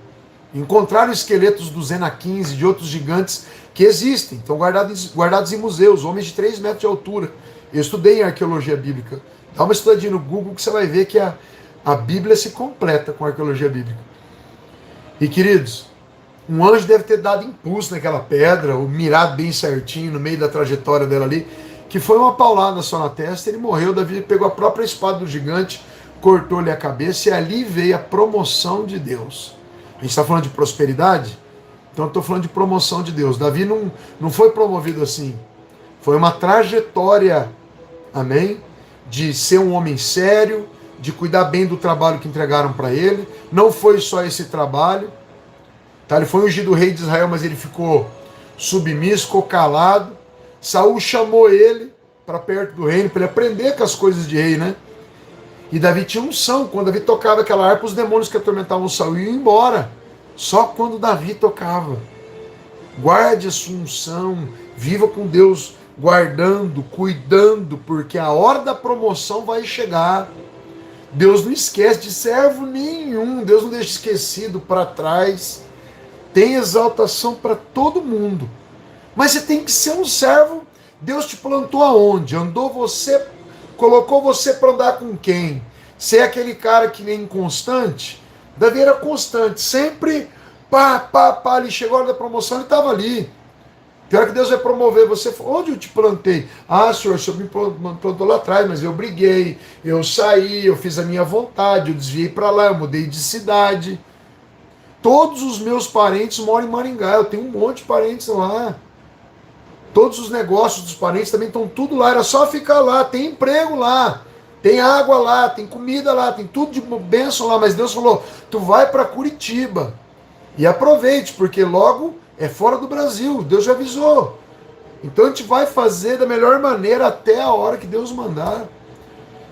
Encontraram esqueletos dos Enaquins e de outros gigantes que existem, estão guardados em museus, homens de 3 metros de altura. Eu estudei em arqueologia bíblica. Dá uma estudadinha no Google que você vai ver que a Bíblia se completa com a arqueologia bíblica. E queridos, um anjo deve ter dado impulso naquela pedra, ou mirado bem certinho no meio da trajetória dela ali, que foi uma paulada só na testa, ele morreu. Davi pegou a própria espada do gigante, cortou-lhe a cabeça, e ali veio a promoção de Deus. A gente está falando de prosperidade? Então eu estou falando de promoção de Deus. Davi não foi promovido assim. Foi uma trajetória, amém? De ser um homem sério, de cuidar bem do trabalho que entregaram para ele. Não foi só esse trabalho. Tá? Ele foi ungido rei de Israel, mas ele ficou submisso, ficou calado. Saul chamou ele para perto do reino, para ele aprender com as coisas de rei, né? E Davi tinha unção. Quando Davi tocava aquela harpa, os demônios que atormentavam Saul iam embora. Só quando Davi tocava. Guarde a sua unção. Viva com Deus guardando, cuidando, porque a hora da promoção vai chegar. Deus não esquece de servo nenhum. Deus não deixa esquecido para trás. Tem exaltação para todo mundo. Mas você tem que ser um servo. Deus te plantou aonde? Colocou você para andar com quem? Você é aquele cara que nem inconstante? Davi era constante, sempre ele chegou a hora da promoção, ele estava ali. Pior que Deus vai promover você. Onde eu te plantei? Ah, senhor, o senhor me plantou lá atrás, mas eu briguei, eu saí, eu fiz a minha vontade, eu desviei para lá, eu mudei de cidade. Todos os meus parentes moram em Maringá, eu tenho um monte de parentes lá. Todos os negócios dos parentes também estão tudo lá, era só ficar lá, tem emprego lá, tem água lá, tem comida lá, tem tudo de bênção lá, mas Deus falou: tu vai para Curitiba e aproveite, porque logo é fora do Brasil, Deus já avisou. Então a gente vai fazer da melhor maneira até a hora que Deus mandar.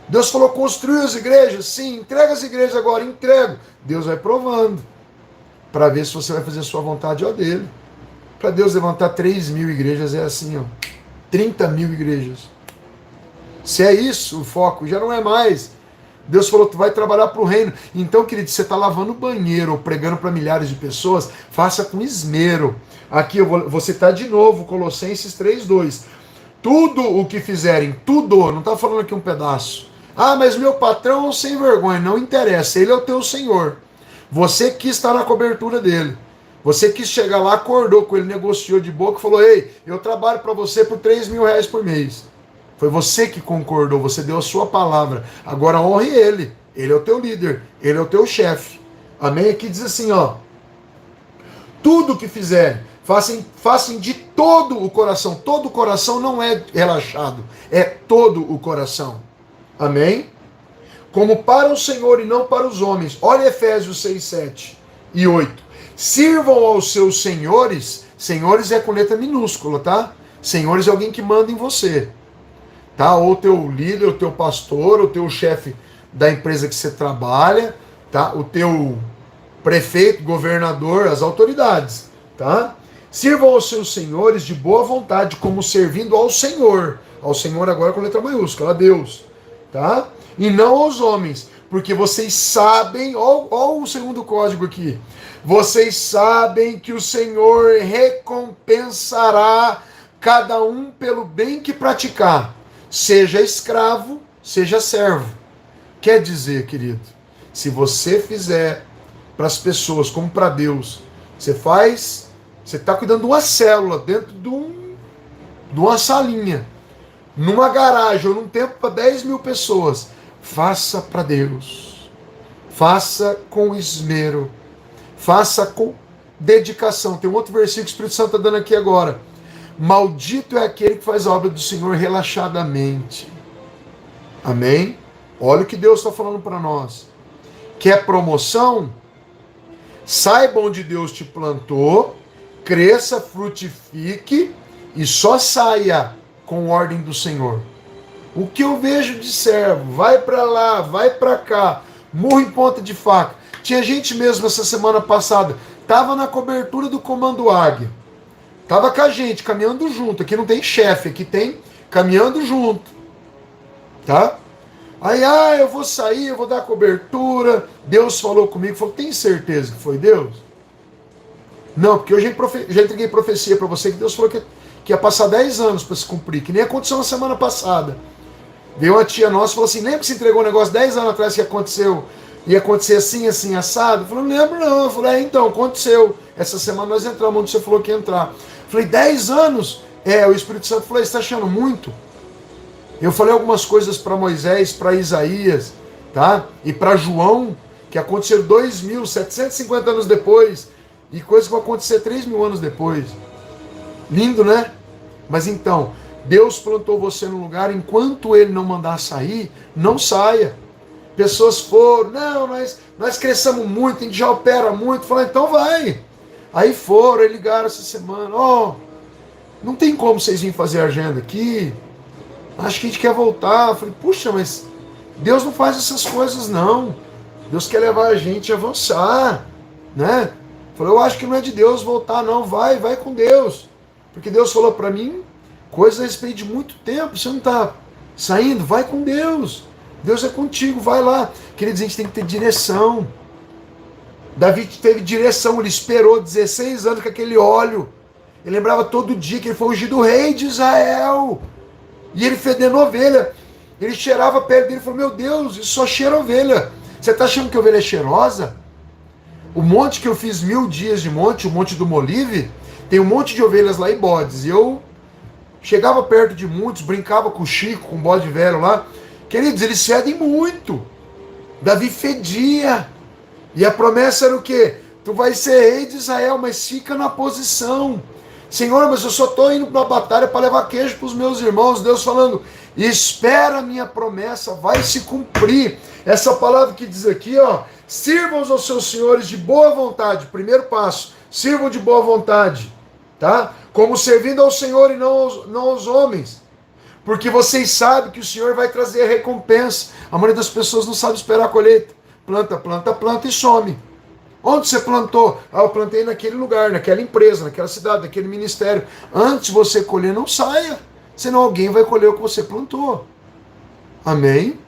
Deus falou: construir as igrejas? Sim. Entrega as igrejas agora? Entrego. Deus vai provando, para ver se você vai fazer a sua vontade ou a dele. Para Deus levantar 3.000 igrejas é assim, ó, 30.000 igrejas. Se é isso o foco, já não é mais Deus falou, tu vai trabalhar para o reino. Então, querido, você está lavando banheiro ou pregando para milhares de pessoas, faça com esmero. Aqui eu vou citar de novo Colossenses 3:2. Tudo o que fizerem, tudo, não está falando aqui um pedaço. Ah, mas meu patrão é um sem vergonha. Não interessa, ele é o teu Senhor. Você quis estar na cobertura dele. Você quis chegar lá, acordou com ele, negociou de boca e falou, ei, eu trabalho para você por R$3.000 por mês. Foi você que concordou, você deu a sua palavra. Agora honre ele. Ele é o teu líder, ele é o teu chefe. Amém? Aqui diz assim, ó. Tudo que fizerem, façam de todo o coração. Todo o coração não é relaxado, é todo o coração. Amém? Como para o Senhor e não para os homens. Olha Efésios 6, 7 e 8. Sirvam aos seus senhores. Senhores é com letra minúscula, tá? Senhores é alguém que manda em você. Tá? Ou teu líder, o teu pastor, o teu chefe da empresa que você trabalha, tá? O teu prefeito, governador, as autoridades, tá? Sirvam aos seus senhores de boa vontade, como servindo ao Senhor agora com letra maiúscula, a Deus, tá? E não aos homens, porque vocês sabem, ó o segundo código aqui, vocês sabem que o Senhor recompensará cada um pelo bem que praticar, seja escravo, seja servo. Quer dizer, querido, se você fizer para as pessoas como para Deus, você está cuidando de uma célula dentro de uma salinha, numa garagem ou num templo para 10.000 pessoas, faça para Deus, faça com esmero, faça com dedicação. Tem um outro versículo que o Espírito Santo está dando aqui agora. Maldito é aquele que faz a obra do Senhor relaxadamente. Amém? Olha o que Deus está falando para nós. Quer promoção? Saiba onde Deus te plantou, cresça, frutifique e só saia com ordem do Senhor. O que eu vejo de servo, vai para lá, vai para cá, murro em ponta de faca. Tinha gente mesmo essa semana passada, estava na cobertura do Comando Águia. Estava com a gente, caminhando junto. Aqui não tem chefe, aqui tem caminhando junto. Tá? Aí, eu vou sair, eu vou dar cobertura. Deus falou comigo, falou, tem certeza que foi Deus? Não, porque eu já entreguei profecia para você que Deus falou que ia passar 10 anos para se cumprir, que nem aconteceu na semana passada. Veio uma tia nossa e falou assim, lembra que você entregou um negócio 10 anos atrás que ia acontecer assim, assim, assado? Eu falei, não lembro não. Eu falei, então, aconteceu. Essa semana nós entramos onde você falou que ia entrar. Eu falei, 10 anos? O Espírito Santo falou, você está achando muito? Eu falei algumas coisas para Moisés, para Isaías, tá? E para João, que aconteceram 2.750 anos depois, e coisas que vão acontecer 3.000 anos depois. Lindo, né? Mas então, Deus plantou você no lugar, enquanto Ele não mandar sair, não saia. Pessoas foram, não, nós crescemos muito, a gente já opera muito. Falaram, então vai. Aí foram, aí ligaram essa semana, não tem como vocês virem fazer agenda aqui, acho que a gente quer voltar. Eu falei, puxa, mas Deus não faz essas coisas não. Deus quer levar a gente a avançar, né? Eu falei, eu acho que não é de Deus voltar não, vai com Deus. Porque Deus falou para mim coisas a respeito de muito tempo, você não está saindo, vai com Deus. Deus é contigo, vai lá. Queridos, a gente tem que ter direção. Davi teve direção, ele esperou 16 anos com aquele óleo. Ele lembrava todo dia que ele foi ungido rei de Israel. E ele fedendo ovelha. Ele cheirava a pele dele e falou, meu Deus, isso só cheira ovelha. Você está achando que a ovelha é cheirosa? O monte que eu fiz 1000 dias de monte, o monte do Molive, tem um monte de ovelhas lá e bodes. E eu chegava perto de muitos, brincava com o Chico, com o bode velho lá. Queridos, eles fedem muito. Davi fedia. E a promessa era o quê? Tu vai ser rei de Israel, mas fica na posição. Senhor, mas eu só estou indo para a batalha para levar queijo para os meus irmãos. Deus falando, espera a minha promessa, vai se cumprir. Essa palavra que diz aqui, sirvam aos seus senhores de boa vontade. Primeiro passo, sirvam de boa vontade, tá? Como servindo ao Senhor e não aos homens. Porque vocês sabem que o Senhor vai trazer a recompensa. A maioria das pessoas não sabe esperar a colheita. Planta e some. Onde você plantou? Eu plantei naquele lugar, naquela empresa, naquela cidade, naquele ministério. Antes de você colher, não saia. Senão alguém vai colher o que você plantou. Amém?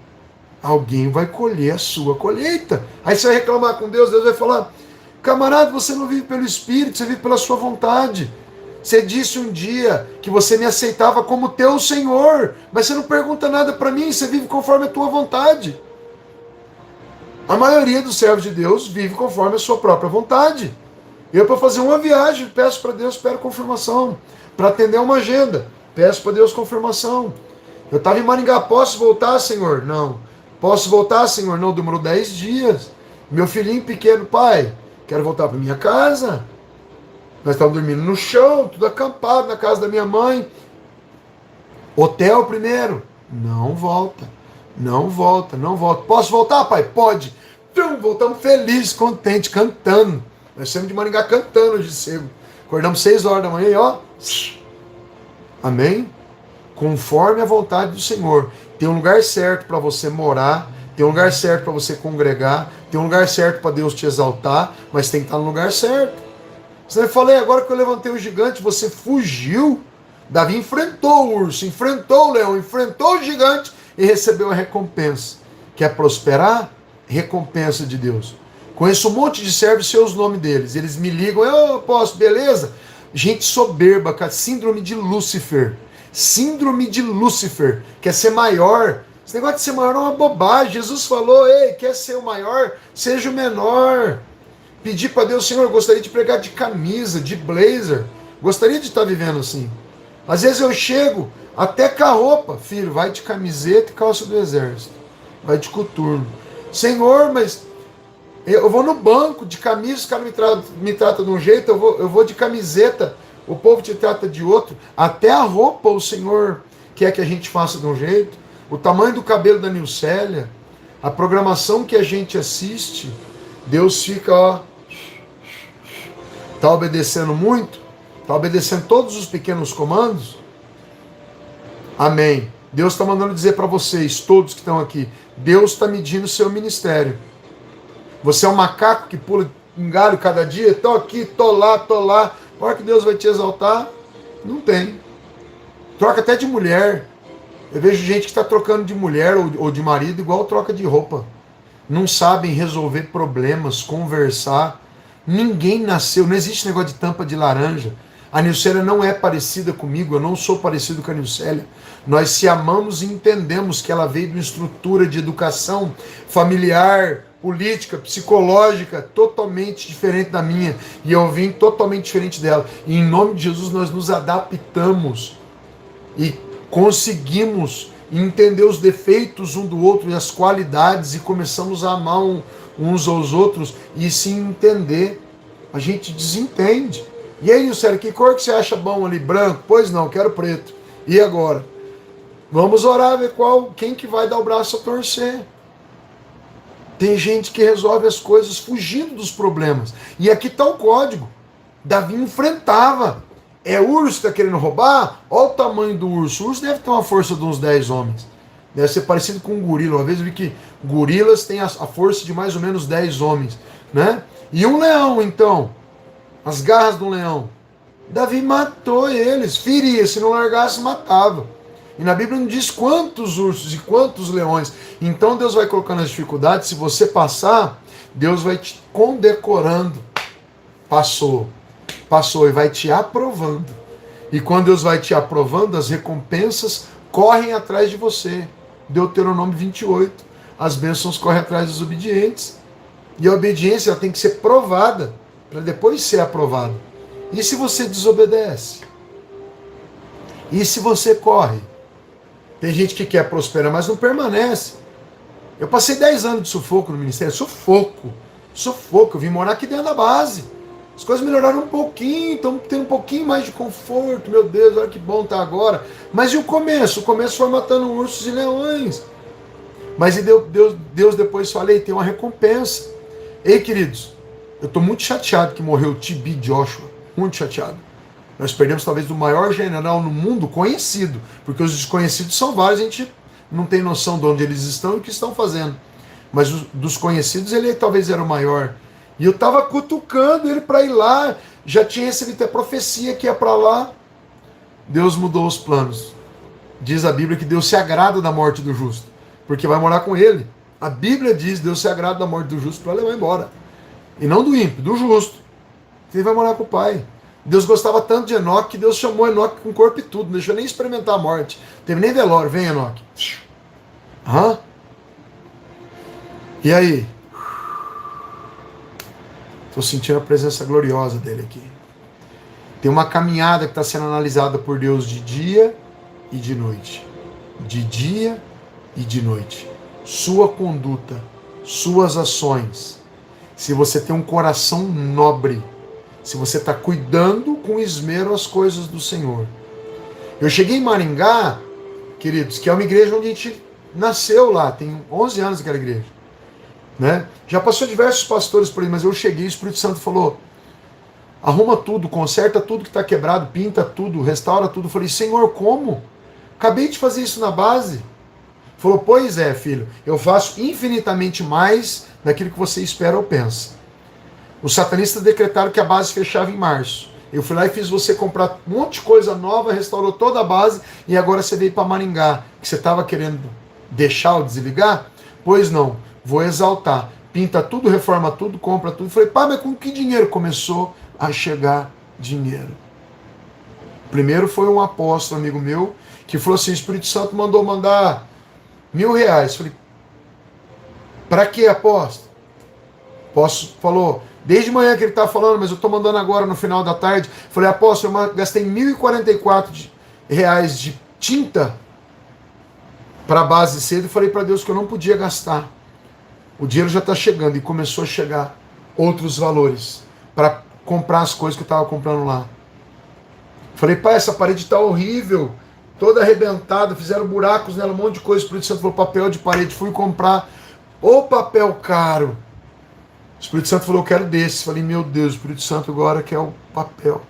alguém vai colher a sua colheita. Aí você vai reclamar com Deus, Deus vai falar: camarada, você não vive pelo Espírito, você vive pela sua vontade. Você disse um dia que você me aceitava como teu Senhor, mas você não pergunta nada para mim, você vive conforme a tua vontade. A maioria dos servos de Deus vive conforme a sua própria vontade. Eu, para fazer uma viagem, peço para Deus, espero confirmação. Para atender uma agenda, peço para Deus confirmação. Eu estava em Maringá, posso voltar, Senhor? Não. Posso voltar, Senhor? Não, demorou 10 dias. Meu filhinho pequeno, pai, quero voltar para minha casa. Nós estávamos dormindo no chão, tudo acampado na casa da minha mãe. Hotel primeiro. Não volta. Não volta, não volta. Posso voltar, pai? Pode. Então, voltamos felizes, contentes, cantando. Nós saímos de Maringá cantando hoje cedo. Acordamos 6 horas da manhã e ó. Amém? Conforme a vontade do Senhor. Tem um lugar certo para você morar. Tem um lugar certo para você congregar. Tem um lugar certo para Deus te exaltar. Mas tem que estar no lugar certo. Você falei, agora que eu levantei o gigante, você fugiu. Davi enfrentou o urso, enfrentou o leão, enfrentou o gigante e recebeu a recompensa. Quer prosperar? Recompensa de Deus. Conheço um monte de servos, sei os nomes deles. Eles me ligam, eu posso, beleza? Gente soberba, cara, síndrome de Lúcifer. Síndrome de Lúcifer. Quer ser maior. Esse negócio de ser maior é uma bobagem. Jesus falou, ei, quer ser o maior? Seja o menor. Pedir para Deus, Senhor, eu gostaria de pregar de camisa, de blazer. Gostaria de estar vivendo assim. Às vezes eu chego até com a roupa. Filho, vai de camiseta e calça do exército. Vai de coturno. Senhor, mas eu vou no banco de camisa, os caras me tratam de um jeito, eu vou de camiseta, o povo te trata de outro. Até a roupa o Senhor quer que a gente faça de um jeito. O tamanho do cabelo da Nilcélia, a programação que a gente assiste, Deus fica, ó, está obedecendo muito? Está obedecendo todos os pequenos comandos? Amém. Deus está mandando dizer para vocês, todos que estão aqui, Deus está medindo o seu ministério. Você é um macaco que pula um galho cada dia? Estou aqui, estou lá, estou lá. A hora que Deus vai te exaltar? Não tem. Troca até de mulher. Eu vejo gente que está trocando de mulher ou de marido igual troca de roupa. Não sabem resolver problemas, conversar. Ninguém nasceu, não existe negócio de tampa de laranja. A Nilcélia não é parecida comigo, eu não sou parecido com a Nilcélia. Nós se amamos e entendemos que ela veio de uma estrutura de educação familiar, política, psicológica, totalmente diferente da minha. E eu vim totalmente diferente dela. E em nome de Jesus nós nos adaptamos e conseguimos entender os defeitos um do outro e as qualidades e começamos a amar uns aos outros e se entender. A gente desentende. E aí, Nilcélia, que cor que você acha bom ali? Branco? Pois não, quero preto. E agora? Vamos orar, ver quem que vai dar o braço a torcer. Tem gente que resolve as coisas fugindo dos problemas. E aqui está o código. Davi enfrentava. É urso que está querendo roubar? Olha o tamanho do urso. O urso deve ter uma força de uns 10 homens. Deve ser parecido com um gorila. Uma vez eu vi que gorilas têm a força de mais ou menos 10 homens. Né? E um leão, então. As garras do leão. Davi matou eles. Feria. Se não largasse, matava. E na Bíblia não diz quantos ursos e quantos leões. Então Deus vai colocando as dificuldades. Se você passar, Deus vai te condecorando. Passou. Passou e vai te aprovando. E quando Deus vai te aprovando, as recompensas correm atrás de você. Deuteronômio 28. As bênçãos correm atrás dos obedientes. E a obediência ela tem que ser provada para depois ser aprovada. E se você desobedece? E se você corre? Tem gente que quer prosperar, mas não permanece. Eu passei 10 anos de sufoco no ministério. Sufoco. Eu vim morar aqui dentro da base. As coisas melhoraram um pouquinho, estamos tendo um pouquinho mais de conforto. Meu Deus, olha que bom tá agora. Mas e o começo? O começo foi matando ursos e leões. Mas e Deus depois falei, tem uma recompensa. Ei, queridos, eu estou muito chateado que morreu o T.B. Joshua. Muito chateado. Nós perdemos talvez do maior general no mundo conhecido, porque os desconhecidos são vários, a gente não tem noção de onde eles estão e o que estão fazendo. Mas dos conhecidos ele talvez era o maior. E eu estava cutucando ele para ir lá, já tinha recebido a profecia que ia para lá. Deus mudou os planos. Diz a Bíblia que Deus se agrada da morte do justo. porque vai morar com ele. A Bíblia diz, Deus se agrada da morte do justo para levar embora. E não do ímpio, do justo. Ele vai morar com o Pai. Deus gostava tanto de Enoque que Deus chamou Enoque com corpo e tudo, não deixou nem experimentar a morte. Não teve nem velório, vem Enoque. Hã? E aí? Estou sentindo a presença gloriosa dele aqui. Tem uma caminhada que está sendo analisada por Deus de dia e de noite. De dia e de noite. Sua conduta, suas ações. Se você tem um coração nobre, se você está cuidando com esmero as coisas do Senhor. Eu cheguei em Maringá, queridos, que é uma igreja onde a gente nasceu lá, tem 11 anos aquela igreja. Né? Já passou diversos pastores por aí, mas eu cheguei, o Espírito Santo falou, arruma tudo, conserta tudo que está quebrado, pinta tudo, restaura tudo. Eu falei, Senhor, como? Acabei de fazer isso na base. Falou, pois é, filho, eu faço infinitamente mais daquilo que você espera ou pensa. Os satanistas decretaram que a base fechava em março. Eu fui lá e fiz você comprar um monte de coisa nova, restaurou toda a base e agora você veio para Maringá, que você estava querendo deixar ou desligar? Pois não, vou exaltar. Pinta tudo, reforma tudo, compra tudo. Falei, pai, mas com que dinheiro começou a chegar dinheiro? Primeiro foi um apóstolo, amigo meu, que falou assim, o Espírito Santo mandou mandar R$1.000. Falei, para que, apóstolo? Apóstolo falou, desde manhã que ele está falando, mas eu estou mandando agora no final da tarde. Falei, apóstolo, eu gastei R$1.044 de tinta para a base cedo e falei para Deus que eu não podia gastar. O dinheiro já está chegando e começou a chegar outros valores para comprar as coisas que eu estava comprando lá. Falei, pai, essa parede está horrível, toda arrebentada, fizeram buracos nela, um monte de coisa. O Espírito Santo falou, papel de parede, fui comprar o papel caro. O Espírito Santo falou, eu quero desse. Falei, meu Deus, o Espírito Santo agora quer o papel.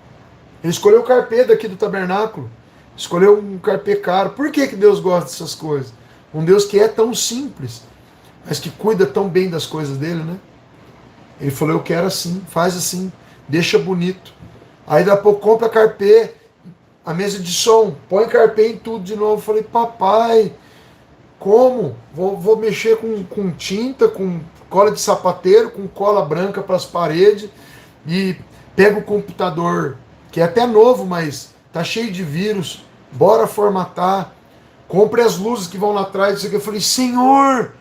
Ele escolheu o carpê daqui do tabernáculo. Escolheu um carpê caro. Por que Deus gosta dessas coisas? Um Deus que é tão simples, mas que cuida tão bem das coisas dele, né? Ele falou, eu quero assim, faz assim, deixa bonito. Aí daqui a pouco compra carpê, a mesa de som, põe carpê em tudo de novo. Falei, papai, como? Vou mexer com tinta, com cola de sapateiro, com cola branca para as paredes e pega o computador, que é até novo, mas tá cheio de vírus, bora formatar, compre as luzes que vão lá atrás. Eu falei, Senhor,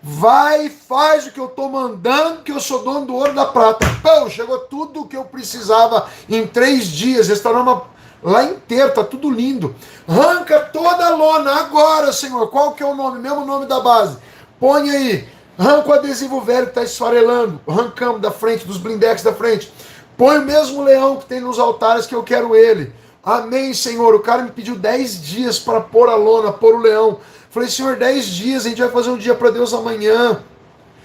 vai e faz o que eu estou mandando, que eu sou dono do ouro e da prata. Pão, chegou tudo o que eu precisava em 3 dias, restauramos lá inteiro, tá tudo lindo. Arranca toda a lona agora, Senhor. Qual que é o nome? Mesmo nome da base. Põe aí. Arranca o adesivo velho que está esfarelando. Arrancamos da frente, dos blindex da frente. Põe o mesmo leão que tem nos altares que eu quero ele. Amém, Senhor. O cara me pediu 10 dias para pôr a lona, pôr o leão. Falei, Senhor, 10 dias, a gente vai fazer um dia para Deus amanhã.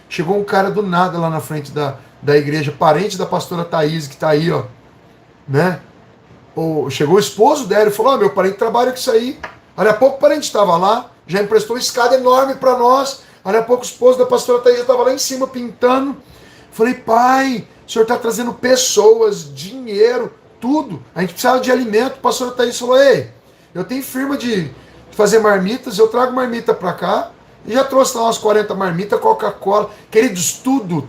Chegou um cara do nada lá na frente da igreja, parente da pastora Thaís, que está aí, ó. Né? Chegou o esposo dela e falou, meu parente trabalha com isso aí. Aí a pouco o parente estava lá, já emprestou uma escada enorme para nós. Aí a pouco o esposo da pastora Thaís estava lá em cima pintando. Falei, pai, o senhor está trazendo pessoas, dinheiro, tudo. A gente precisava de alimento. A pastora Thaís falou, ei, eu tenho firma de fazer marmitas, eu trago marmita para cá. E já trouxe lá umas 40 marmitas, Coca-Cola. Queridos,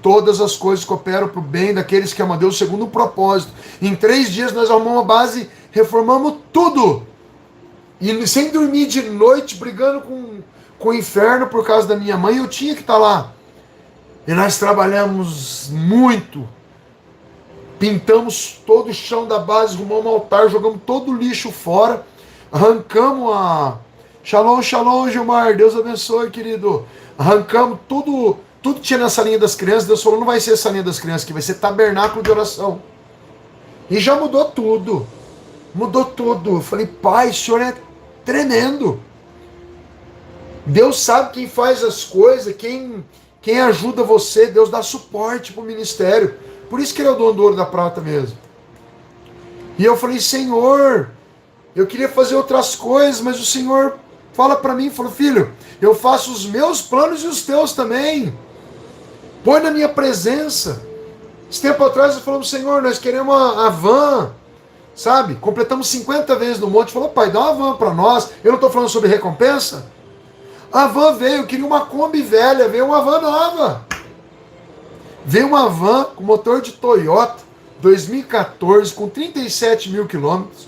todas as coisas cooperam para o bem daqueles que amam a Deus segundo o propósito. Em 3 dias nós arrumamos a base, reformamos tudo. E sem dormir de noite, brigando com o inferno por causa da minha mãe, eu tinha que estar lá. E nós trabalhamos muito. Pintamos todo o chão da base, arrumamos um altar, jogamos todo o lixo fora. Arrancamos a... Shalom, shalom, Gilmar. Deus abençoe, querido. Arrancamos tudo que tinha na salinha das crianças. Deus falou, não vai ser salinha das crianças, que vai ser tabernáculo de oração. E já mudou tudo. Mudou tudo. Eu falei, pai, o senhor é tremendo. Deus sabe quem faz as coisas, quem ajuda você. Deus dá suporte para o ministério. Por isso que ele é o dono do ouro e da prata mesmo. E eu falei, Senhor, eu queria fazer outras coisas, mas o Senhor fala para mim, falou, filho, eu faço os meus planos e os teus também. Põe na minha presença. Esse tempo atrás nós falamos, Senhor, nós queremos a van, sabe? Completamos 50 vezes no monte. Falou, pai, dá uma van para nós. Eu não estou falando sobre recompensa. A van veio, eu queria uma Kombi velha, veio uma van nova. Veio uma van com motor de Toyota, 2014, com 37 mil quilômetros,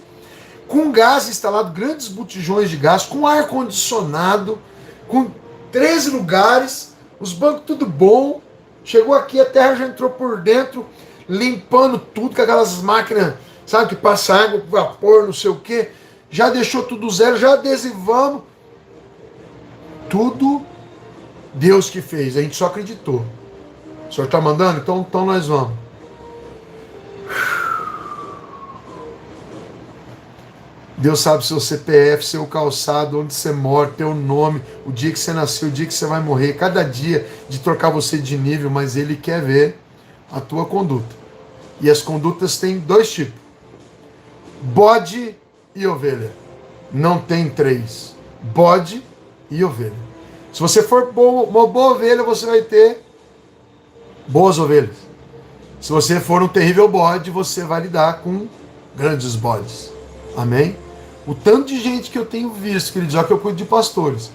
com gás instalado, grandes botijões de gás, com ar-condicionado, com 13 lugares, os bancos tudo bom. Chegou aqui, a terra já entrou por dentro, limpando tudo, com aquelas máquinas, sabe, que passa água, vapor, não sei o quê. Já deixou tudo zero, já adesivamos. Tudo Deus que fez, a gente só acreditou. O senhor está mandando? Então nós vamos. Deus sabe seu CPF, seu calçado, onde você mora, teu nome, o dia que você nasceu, o dia que você vai morrer, cada dia de trocar você de nível, mas Ele quer ver a tua conduta. E as condutas têm dois tipos: bode e ovelha. Não tem três: bode e ovelha. Se você for uma boa ovelha, você vai ter boas ovelhas. Se você for um terrível bode, você vai lidar com grandes bodes. Amém? O tanto de gente que eu tenho visto, queridos, já que eu cuido de pastores,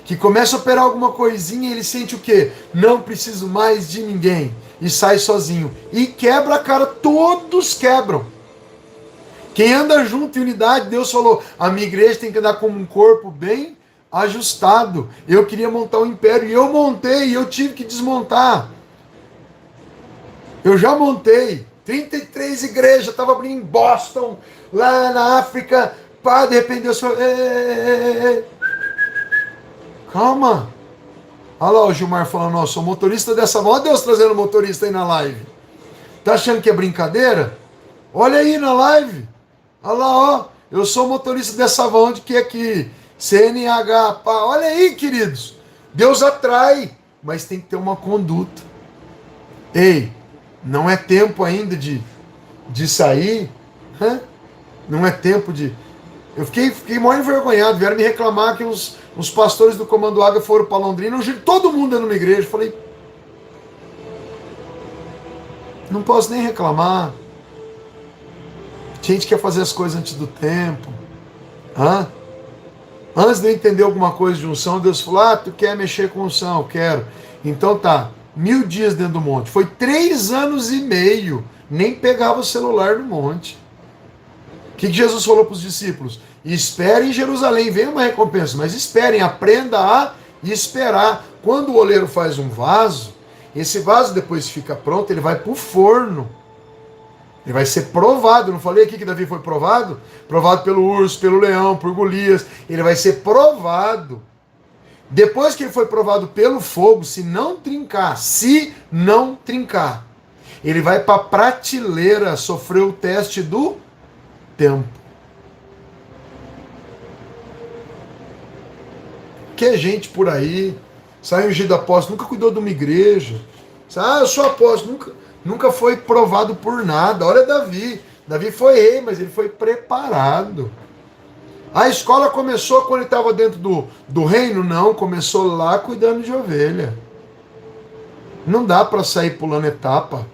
que começa a operar alguma coisinha e ele sente o quê? Não preciso mais de ninguém. E sai sozinho. E quebra a cara, todos quebram. Quem anda junto em unidade, Deus falou, a minha igreja tem que andar como um corpo bem ajustado. Eu queria montar um império e eu montei, e eu tive que desmontar. Eu já montei 33 igrejas, estava abrindo em Boston, lá na África, pá, de repente Deus falou, calma. Olha lá o Gilmar falando, nossa, sou motorista dessa van. Olha Deus trazendo motorista aí na live. Tá achando que é brincadeira? Olha aí na live. Olha lá, ó, eu sou motorista dessa van, onde que é aqui? CNH, pá, olha aí, queridos. Deus atrai, mas tem que ter uma conduta. Ei, não é tempo ainda de sair, né? Não é tempo de... Eu fiquei mó envergonhado, vieram me reclamar que os pastores do Comando Águia foram para Londrina, todo mundo dentro de uma igreja. Eu falei, não posso nem reclamar. A gente quer fazer as coisas antes do tempo. Antes de eu entender alguma coisa de unção, Deus falou, tu quer mexer com unção? Quero. Então tá, 1000 dias dentro do monte. Foi 3 anos e meio, nem pegava o celular no monte. O que Jesus falou para os discípulos? Esperem em Jerusalém, vem uma recompensa, mas esperem, aprenda a esperar. Quando o oleiro faz um vaso, esse vaso depois fica pronto, ele vai para o forno. Ele vai ser provado. Eu não falei aqui que Davi foi provado? Provado pelo urso, pelo leão, por Golias. Ele vai ser provado. Depois que ele foi provado pelo fogo, se não trincar, ele vai para a prateleira sofrer o teste do tempo. Que gente por aí, sai ungido apóstolo, nunca cuidou de uma igreja. Eu sou apóstolo, nunca foi provado por nada. Olha Davi. Davi foi rei, mas ele foi preparado. A escola começou quando ele estava dentro do reino? Não, começou lá cuidando de ovelha. Não dá para sair pulando etapa.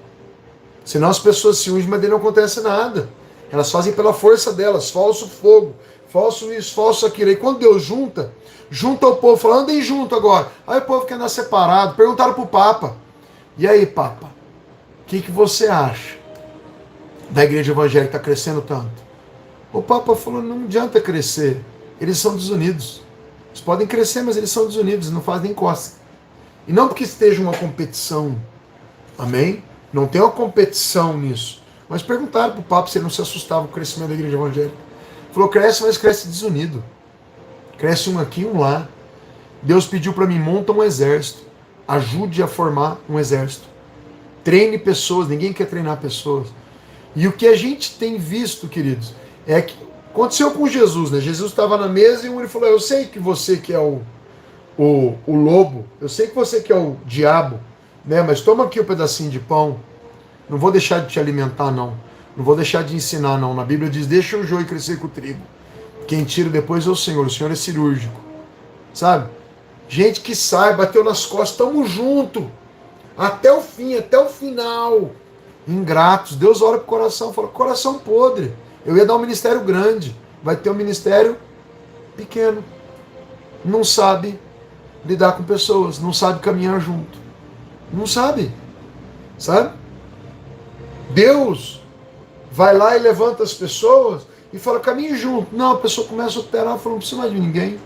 Senão as pessoas se ungem, mas daí não acontece nada. Elas fazem pela força delas, falso fogo, falso isso, falso aquilo. E quando Deus junta o povo, falando, andem junto agora. Aí o povo quer andar separado. Perguntaram para o Papa, e aí, Papa, o que você acha da igreja evangélica que está crescendo tanto? O Papa falou, não adianta crescer, eles são desunidos. Eles podem crescer, mas eles são desunidos, não fazem nem cosca. E não porque esteja uma competição, amém? Não tem uma competição nisso. Mas perguntaram para o Papa se ele não se assustava com o crescimento da igreja evangélica. Falou, cresce, mas cresce desunido. Cresce um aqui e um lá. Deus pediu para mim, monta um exército. Ajude a formar um exército. Treine pessoas, ninguém quer treinar pessoas. E o que a gente tem visto, queridos, é que aconteceu com Jesus, né? Jesus estava na mesa e ele falou, eu sei que você que é o lobo, eu sei que você que é o diabo, né? Mas toma aqui um pedacinho de pão. Não vou deixar de te alimentar, não. Não vou deixar de ensinar, não. Na Bíblia diz, deixa o joio crescer com o trigo. Quem tira depois é o Senhor é cirúrgico. Sabe? Gente que sai, bateu nas costas, estamos juntos. Até o fim, até o final. Ingratos. Deus olha pro coração, fala, coração podre. Eu ia dar um ministério grande. Vai ter um ministério pequeno. Não sabe lidar com pessoas, não sabe caminhar junto. Não sabe. Sabe? Deus vai lá e levanta as pessoas e fala, caminhe junto. Não, a pessoa começa a operar e fala, não precisa mais de ninguém.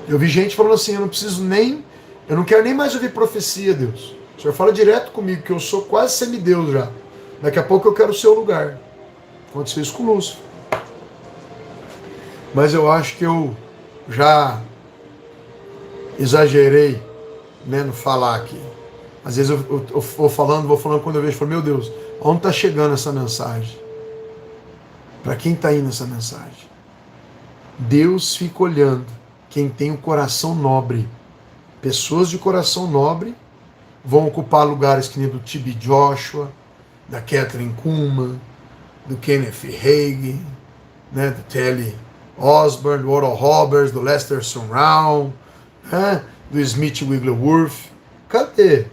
Eu vi gente falando assim, eu não quero nem mais ouvir profecia, Deus. O Senhor fala direto comigo, que eu sou quase semideus já. Daqui a pouco eu quero o seu lugar. Aconteceu isso com o Lúcifer. Mas eu acho que eu já exagerei, né, no falar aqui. Às vezes eu vou falando, quando eu vejo, falo, meu Deus, onde está chegando essa mensagem? Para quem está indo essa mensagem? Deus fica olhando quem tem um coração nobre. Pessoas de coração nobre vão ocupar lugares que nem do T.B. Joshua, da Catherine Kuhlman, do Kenneth Hagin, né, do Telly Osborne, do Oral Roberts, do Lester Sumrall, né, do Smith Wigglesworth. Cadê?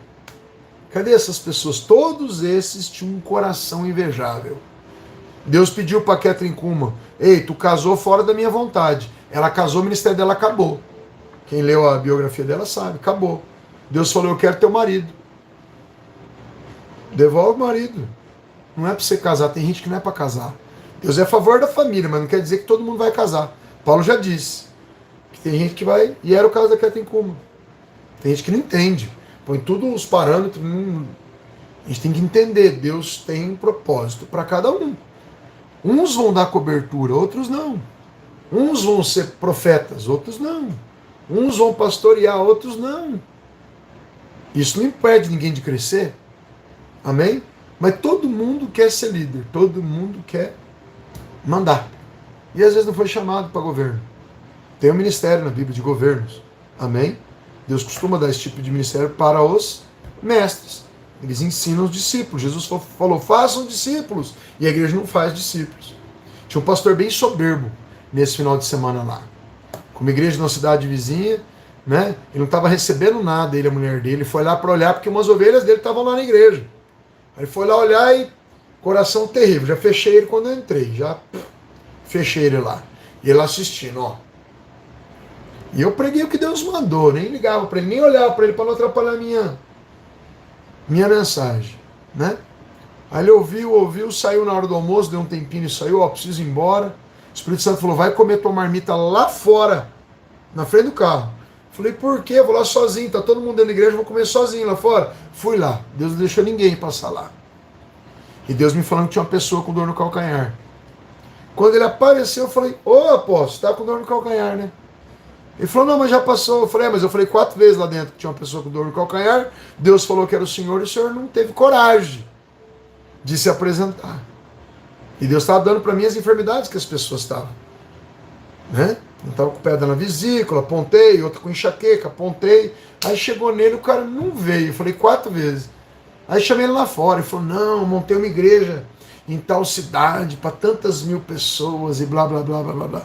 Cadê essas pessoas? Todos esses tinham um coração invejável. Deus pediu para Catherine Kuhlman, ei, tu casou fora da minha vontade. Ela casou, o ministério dela acabou. Quem leu a biografia dela sabe, acabou. Deus falou, eu quero teu marido. Devolve o marido. Não é para você casar, tem gente que não é para casar. Deus é a favor da família, mas não quer dizer que todo mundo vai casar. Paulo já disse que tem gente que vai, e era o caso da Catherine Kuhlman. Tem gente que não entende, põe tudo os parâmetros. A gente tem que entender, Deus tem um propósito para cada um. Uns vão dar cobertura, outros não. Uns vão ser profetas, outros não. Uns vão pastorear, outros não. Isso não impede ninguém de crescer. Amém? Mas todo mundo quer ser líder, todo mundo quer mandar. E às vezes não foi chamado para governo. Tem um ministério na Bíblia de governos. Amém? Deus costuma dar esse tipo de ministério para os mestres. Eles ensinam os discípulos. Jesus falou, façam discípulos. E a igreja não faz discípulos. Tinha um pastor bem soberbo nesse final de semana lá. Como igreja numa cidade vizinha, né? Ele não estava recebendo nada, ele e a mulher dele. Ele foi lá para olhar, porque umas ovelhas dele estavam lá na igreja. Aí ele foi lá olhar e coração terrível. Já fechei ele quando eu entrei. Já fechei ele lá. E ele assistindo, ó. E eu preguei o que Deus mandou. Nem ligava para ele, nem olhava para ele para não atrapalhar a minha mensagem, né? Aí ele ouviu, saiu na hora do almoço, deu um tempinho e saiu, ó, preciso ir embora. O Espírito Santo falou, vai comer tua marmita lá fora, na frente do carro. Falei, por quê? Eu vou lá sozinho, tá todo mundo dentro da igreja, eu vou comer sozinho lá fora. Fui lá, Deus não deixou ninguém passar lá. E Deus me falando que tinha uma pessoa com dor no calcanhar. Quando ele apareceu, eu falei, ô apóstolo, você tá com dor no calcanhar, né? Ele falou, não, mas já passou. Eu falei, mas eu falei 4 vezes lá dentro que tinha uma pessoa com dor no calcanhar. Deus falou que era o senhor e o senhor não teve coragem de se apresentar. E Deus estava dando para mim as enfermidades que as pessoas estavam. Né? Um estava com pedra na vesícula, apontei, outro com enxaqueca, apontei. Aí chegou nele, o cara não veio. Eu falei 4 vezes. Aí chamei ele lá fora. Ele falou, não, montei uma igreja em tal cidade para tantas mil pessoas e blá, blá, blá, blá, blá, blá.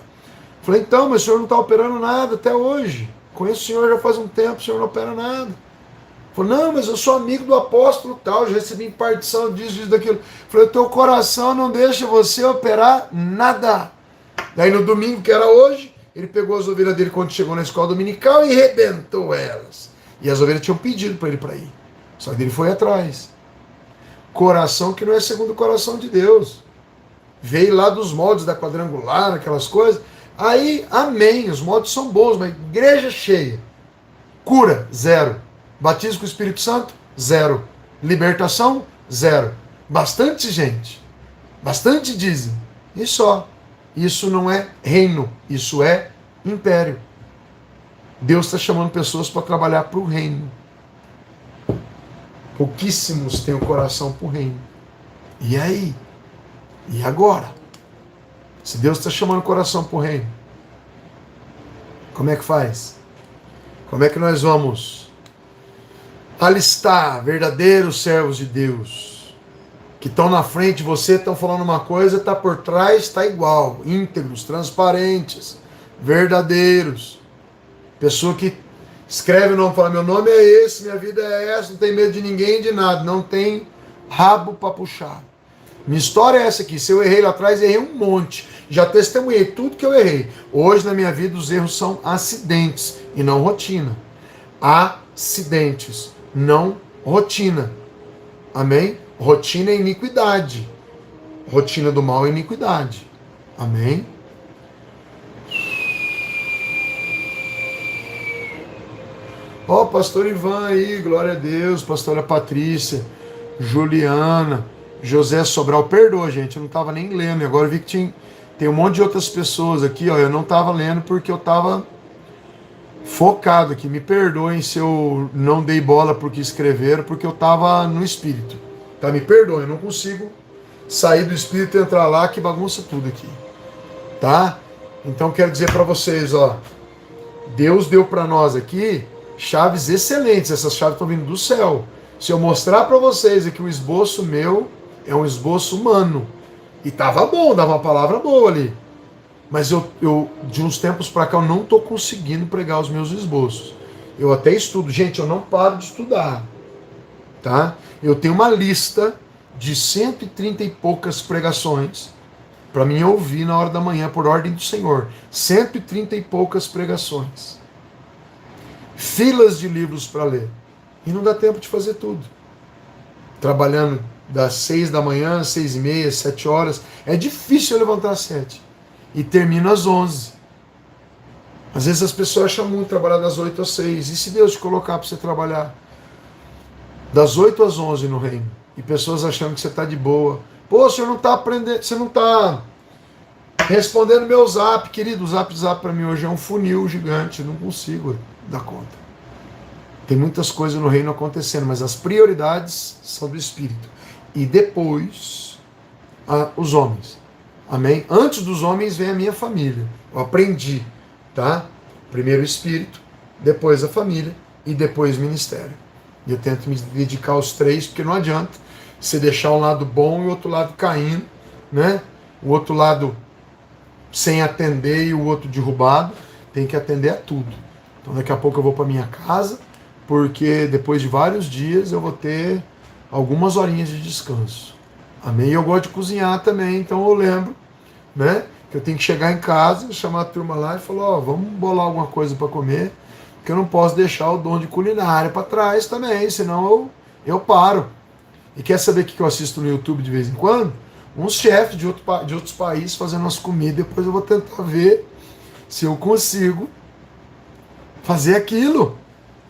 Falei, então, mas o senhor não está operando nada até hoje. Conheço o senhor já faz um tempo, o senhor não opera nada. Falei, não, mas eu sou amigo do apóstolo tal, já recebi impartição disso, daquilo. Falei, o teu coração não deixa você operar nada. Daí no domingo, que era hoje, ele pegou as ovelhas dele quando chegou na escola dominical e rebentou elas. E as ovelhas tinham pedido para ele para ir. Só que ele foi atrás. Coração que não é segundo o coração de Deus. Veio lá dos moldes da quadrangular, aquelas coisas. Aí, amém, os moldes são bons, mas igreja cheia. Cura, 0. Batismo com o Espírito Santo, 0. Libertação, 0. Bastante gente. Bastante dizem. E só. Isso não é reino, isso é império. Deus está chamando pessoas para trabalhar para o reino. Pouquíssimos têm o coração para o reino. E aí? E agora? Se Deus está chamando o coração para o reino, como é que faz? Como é que nós vamos alistar verdadeiros servos de Deus, que estão na frente de você, estão falando uma coisa, está por trás, está igual, íntegros, transparentes, verdadeiros. Pessoa que escreve o nome, fala, meu nome é esse, minha vida é essa, não tem medo de ninguém, de nada, não tem rabo para puxar. Minha história é essa aqui. Se eu errei lá atrás, errei um monte. Já testemunhei tudo que eu errei. Hoje, na minha vida, os erros são acidentes. e não rotina. Acidentes, não rotina. Amém? Rotina é iniquidade. Rotina do mal é iniquidade. Amém? Ó, pastor Ivan aí, glória a Deus, pastora Patrícia, Juliana, José Sobral, perdoa, gente, eu não estava nem lendo, agora eu vi que tem um monte de outras pessoas aqui, ó, eu não estava lendo porque eu estava focado aqui, me perdoem se eu não dei bola porque escreveram, porque eu estava no espírito, tá? Me perdoem, eu não consigo sair do espírito e entrar lá, que bagunça tudo aqui, tá? Então quero dizer para vocês, ó, Deus deu para nós aqui chaves excelentes, essas chaves estão vindo do céu. Se eu mostrar para vocês aqui o esboço meu, é um esboço humano, e tava bom, dava uma palavra boa ali, mas eu de uns tempos para cá eu não estou conseguindo pregar os meus esboços. Eu até estudo, gente, eu não paro de estudar, tá? Eu tenho uma lista de 130 e poucas pregações para mim ouvir na hora da manhã, por ordem do Senhor. 130 e poucas pregações. Filas de livros para ler. E não dá tempo de fazer tudo. Trabalhando das 6 da manhã, 6h30, 7 horas. É difícil eu levantar às 7. E termino às 11. Às vezes as pessoas acham muito trabalhar das 8 às 6. E se Deus te colocar para você trabalhar das 8 às 11 no reino? E pessoas achando que você está de boa. Pô, o senhor não está aprendendo, você não está respondendo meu zap, querido. O zap para mim hoje é um funil gigante, eu não consigo dar conta. Tem muitas coisas no reino acontecendo, mas as prioridades são do Espírito. E depois, os homens. Amém? Antes dos homens vem a minha família. Eu aprendi, tá? Primeiro o Espírito, depois a família e depois o ministério. E eu tento me dedicar aos três, porque não adianta você deixar um lado bom e o outro lado caindo, né? O outro lado sem atender e o outro derrubado. Tem que atender a tudo. Então daqui a pouco eu vou para minha casa, porque depois de vários dias eu vou ter algumas horinhas de descanso. Amém? E eu gosto de cozinhar também, então eu lembro, né, que eu tenho que chegar em casa, chamar a turma lá e falar, ó, vamos bolar alguma coisa para comer, porque eu não posso deixar o dom de culinária para trás também, senão eu paro. E quer saber o que eu assisto no YouTube de vez em quando? Uns chefes de outros países fazendo umas comidas, depois eu vou tentar ver se eu consigo fazer aquilo.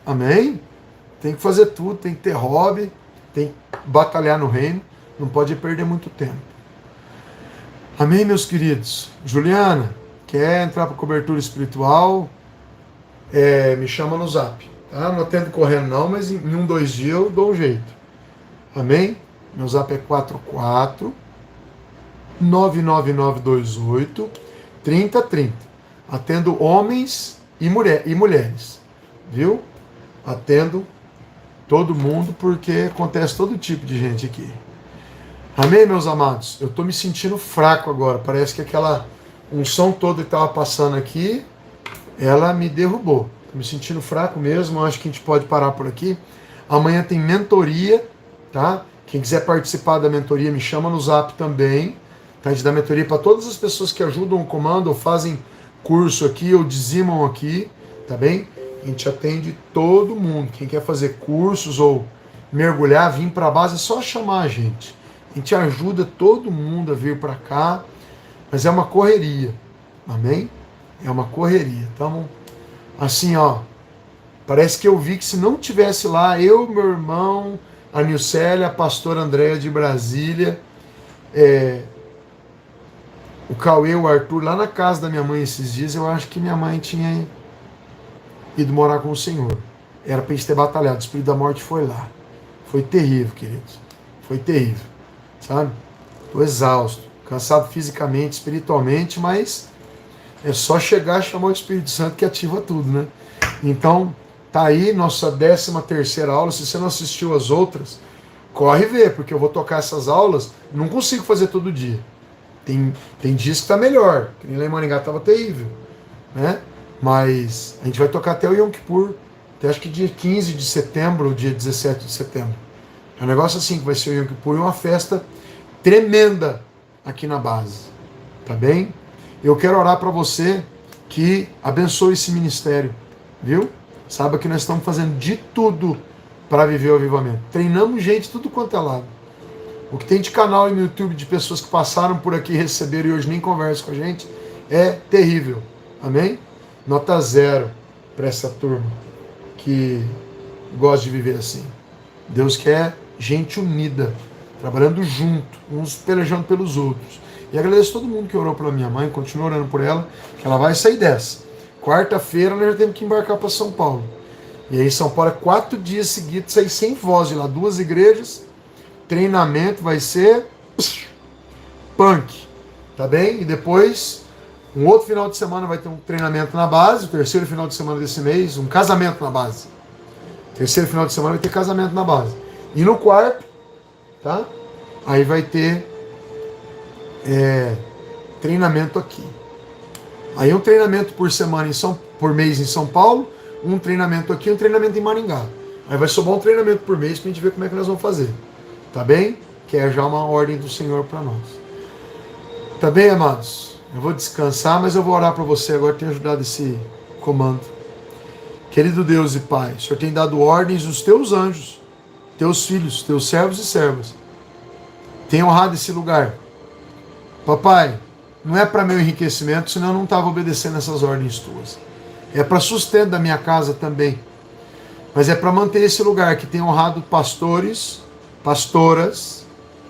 Amém? Tem que fazer tudo, tem que ter hobby, tem que batalhar no reino, não pode perder muito tempo. Amém, meus queridos? Juliana, quer entrar para cobertura espiritual? Me chama no zap. Tá? Não atendo correndo não, mas em 1-2 dias eu dou um jeito. Amém? Meu zap é 44 99928 3030. Atendo homens e mulheres. Viu? Atendo todo mundo, porque acontece todo tipo de gente aqui. Amém, meus amados? Eu estou me sentindo fraco agora. Parece que aquela unção toda que estava passando aqui, ela me derrubou. Estou me sentindo fraco mesmo. Acho que a gente pode parar por aqui. Amanhã tem mentoria, tá? Quem quiser participar da mentoria, me chama no zap também. Tá? A gente dá mentoria para todas as pessoas que ajudam o comando, ou fazem curso aqui, ou dizimam aqui, tá bem? A gente atende todo mundo. Quem quer fazer cursos ou mergulhar, vir para a base, é só chamar a gente. A gente ajuda todo mundo a vir para cá, mas é uma correria. Amém? É uma correria. Então, assim, ó, parece que eu vi que se não tivesse lá, eu, meu irmão, a Nilcélia, a pastora Andréia de Brasília, o Cauê, o Arthur, lá na casa da minha mãe esses dias, eu acho que minha mãe tinha ido morar com o Senhor. Era para a gente ter batalhado. O Espírito da Morte foi lá. Foi terrível, queridos. Foi terrível. Sabe? Estou exausto. Cansado fisicamente, espiritualmente, mas é só chegar e chamar o Espírito Santo que ativa tudo, né? Então, tá aí nossa 13ª aula. Se você não assistiu as outras, corre ver, porque eu vou tocar essas aulas. Não consigo fazer todo dia. Tem dias que tá melhor. Que nem lá em Maringá tava terrível, né? Mas a gente vai tocar até o Yom Kippur, até acho que dia 15 de setembro ou dia 17 de setembro. É um negócio assim que vai ser o Yom Kippur, e uma festa tremenda aqui na base. Tá bem? Eu quero orar para você que abençoe esse ministério. viu? Saiba que nós estamos fazendo de tudo para viver o avivamento. Treinamos gente tudo quanto é lado. O que tem de canal no YouTube de pessoas que passaram por aqui, receberam e hoje nem conversam com a gente, é terrível. Amém? Nota 0 para essa turma que gosta de viver assim. Deus quer gente unida, trabalhando junto, uns pelejando pelos outros. E agradeço todo mundo que orou pela minha mãe, continua orando por ela, que ela vai sair dessa. Quarta-feira nós já temos que embarcar para São Paulo. E aí São Paulo é 4 dias seguidos, sair sem voz de lá, 2 igrejas, treinamento vai ser punk, tá bem? E depois, um outro final de semana vai ter um treinamento na base, o terceiro final de semana desse mês, um casamento na base. Terceiro final de semana vai ter casamento na base. E no quarto, tá? Aí vai ter treinamento aqui. Aí um treinamento por semana por mês em São Paulo, um treinamento aqui, um treinamento em Maringá. Aí vai sobrar um treinamento por mês pra gente ver como é que nós vamos fazer. Tá bem? Que é já uma ordem do Senhor para nós. Tá bem, amados? Eu vou descansar, mas eu vou orar para você agora ter ajudado esse comando. Querido Deus e Pai, o Senhor tem dado ordens aos teus anjos, teus filhos, teus servos e servas. Tem honrado esse lugar. Papai, não é para meu enriquecimento, senão eu não estava obedecendo essas ordens tuas. É para sustento da minha casa também. Mas é para manter esse lugar que tem honrado pastores, pastoras,